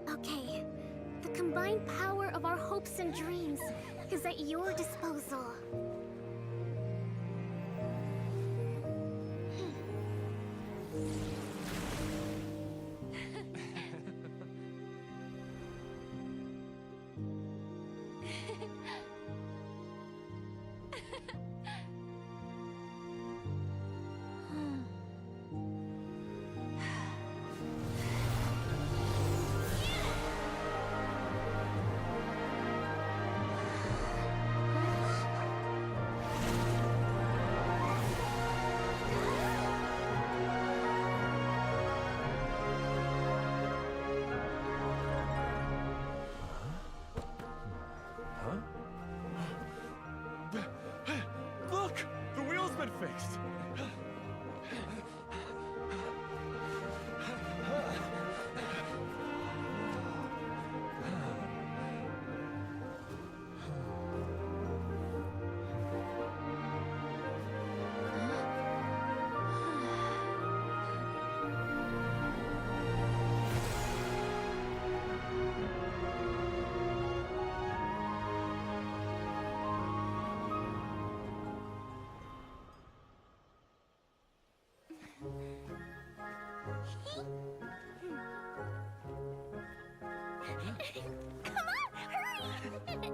S7: Okay, the combined power of our hopes and dreams is at your disposal.
S9: Look! The wheel's been fixed!
S7: Come on, hurry!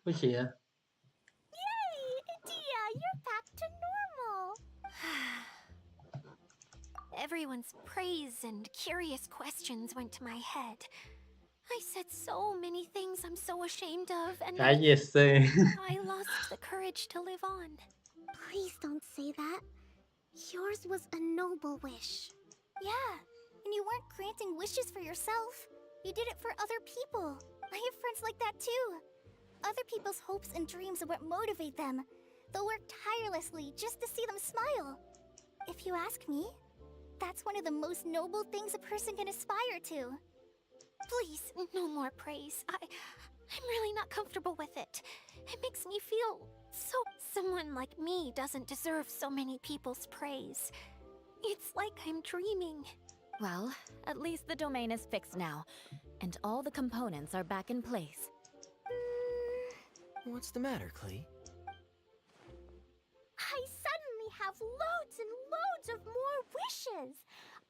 S1: Oye, ya.
S2: Everyone's praise and curious questions went to my head. I said so many things I'm so ashamed of, and
S1: Cállese.
S2: I lost the courage to live on.
S7: Please don't say that. Yours was a noble wish. Yeah, and you weren't granting wishes for yourself. You did it for other people. I have friends like that too. Other people's hopes and dreams are what motivate them. They'll work tirelessly just to see them smile. If you ask me, that's one of the most noble things a person can aspire to.
S2: Please, no more praise. I'm really not comfortable with it. It makes me feel so... Someone like me doesn't deserve so many people's praise. It's like I'm dreaming.
S4: Well, at least the domain is fixed now, and all the components are back in place.
S6: What's the matter, Klee?
S7: I suddenly have loads and loads of more wishes.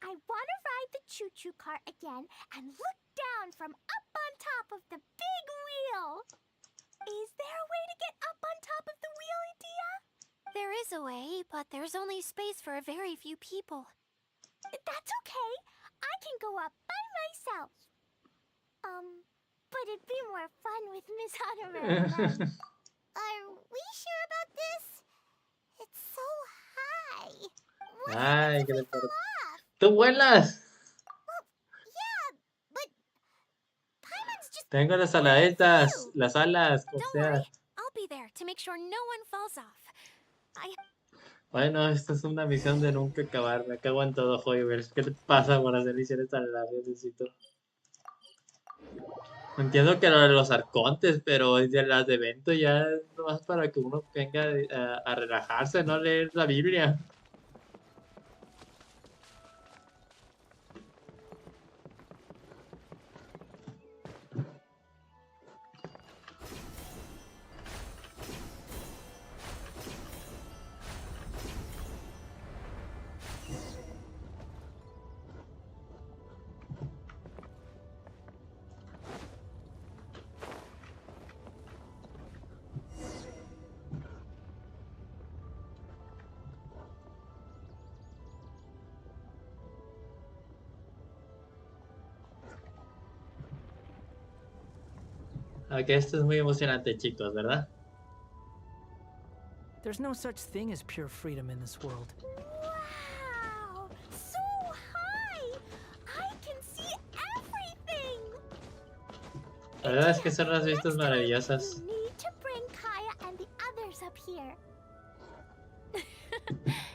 S7: I want to ride the choo-choo cart again and look down from up on top of the big wheel. Is there a way to get up on top of the wheel, Idia?
S2: There is a way, but there's only space for a very few people.
S7: That's okay. I can go up by myself. But it'd be more fun with Miss Honorer and them. Are we sure about this? It's so high. What
S1: Ay,
S7: happens
S1: ¿qué
S7: if
S1: le
S7: we fall
S1: pasa?
S7: off?
S1: ¡Tú vuelas!
S7: Well, yeah, but Paimon's just
S1: Tengo las
S7: one of
S1: aladitas,
S7: you.
S1: las alas, como
S2: Don't
S1: sea.
S2: worry, I'll be there to make sure no one falls off.
S1: Bueno, esta es una misión de nunca acabar. Me cago en todo, Hoyverse. ¿Qué te pasa con hacer misiones tan largas? Necesito. Entiendo que lo de los arcontes, pero de las de evento ya es nomás para que uno venga a relajarse, no leer la Biblia. Ok, esto es muy emocionante, chicos, ¿verdad?
S8: There's no such thing as pure freedom in this world.
S7: Wow! So high! I can see everything!
S1: La verdad es que son unas
S7: Next
S1: vistas
S7: time,
S1: maravillosas.
S7: you need to bring Kaya and the others up here.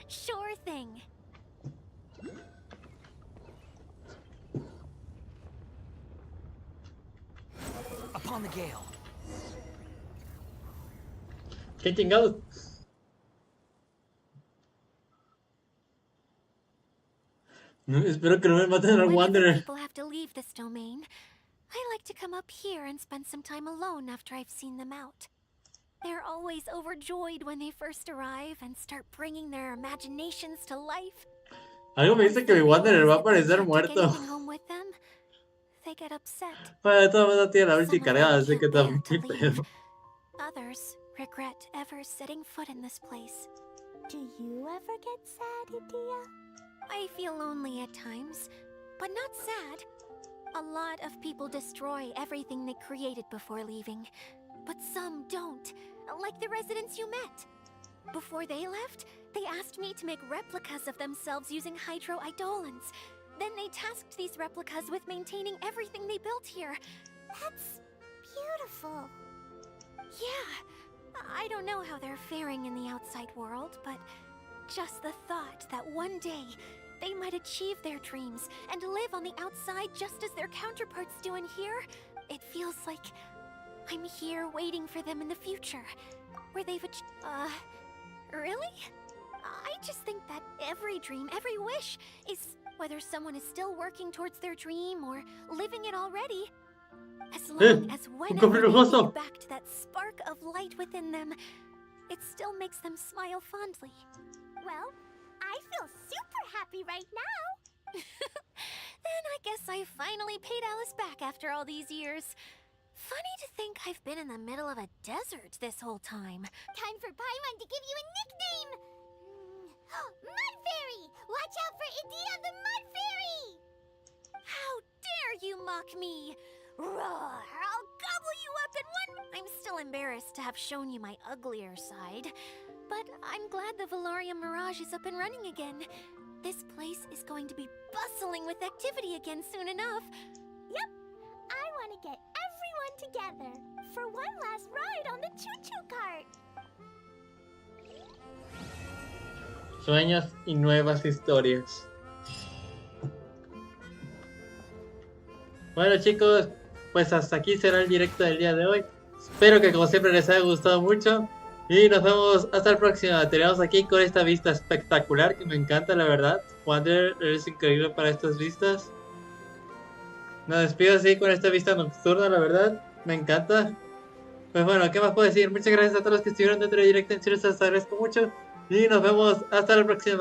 S2: Sure thing.
S6: Upon the gale.
S1: ¿Qué chingados? No, espero que no me maten al
S2: Whenever
S1: Wanderer.
S2: people have to leave this domain, I like to come up here and spend some time alone after I've seen them out. They're always overjoyed when they first arrive and start bringing their imaginations to life.
S1: Algo me dice que mi Wanderer va a aparecer muerto.
S2: Taking home with them, they get upset.
S1: Bueno, de todas maneras tiene la ulti
S2: Some of them
S1: cargada, así que
S2: can't
S1: está
S2: bear
S1: muy
S2: to leave.
S1: pedo.
S2: Others regret ever setting foot in this place.
S7: Do you ever get sad, Idia?
S2: I feel lonely at times, but not sad. A lot of people destroy everything they created before leaving, but some don't, like the residents you met. Before they left, they asked me to make replicas of themselves using hydro-eidolons. Then they tasked these replicas with maintaining everything they built here.
S7: That's beautiful.
S2: Yeah, I don't know how they're faring in the outside world, but just the thought that one day they might achieve their dreams and live on the outside just as their counterparts do in here, it feels like I'm here waiting for them in the future, where they've really? I just think that every dream, every wish, is whether someone is still working towards their dream or living it already. As long as whenever they think back to that spark of light within them, it still makes them smile fondly.
S7: Well, I feel super happy right now.
S2: Then I guess I finally paid Alice back after all these years. Funny to think I've been in the middle of a desert this whole time.
S7: Time for Paimon to give you a nickname. Mud Fairy! Watch out for Idea the Mud Fairy!
S2: How dare you mock me? Roar! I'll gobble you up in one. I'm still embarrassed to have shown you my uglier side, but I'm glad the Valorium Mirage is up and running again. This place is going to be bustling with activity again soon enough.
S7: Yep, I want to get everyone together for one last ride on the choo-choo cart.
S1: Sueños y nuevas historias. Bueno chicos, pues hasta aquí será el directo del día de hoy. Espero que como siempre les haya gustado mucho. Y nos vemos hasta la próxima. Tenemos aquí con esta vista espectacular que me encanta, la verdad. Wander es increíble para estas vistas. Me despido así con esta vista nocturna, la verdad. Me encanta. Pues bueno, ¿qué más puedo decir? Muchas gracias a todos los que estuvieron dentro del directo. En serio, les agradezco mucho. Y nos vemos hasta la próxima.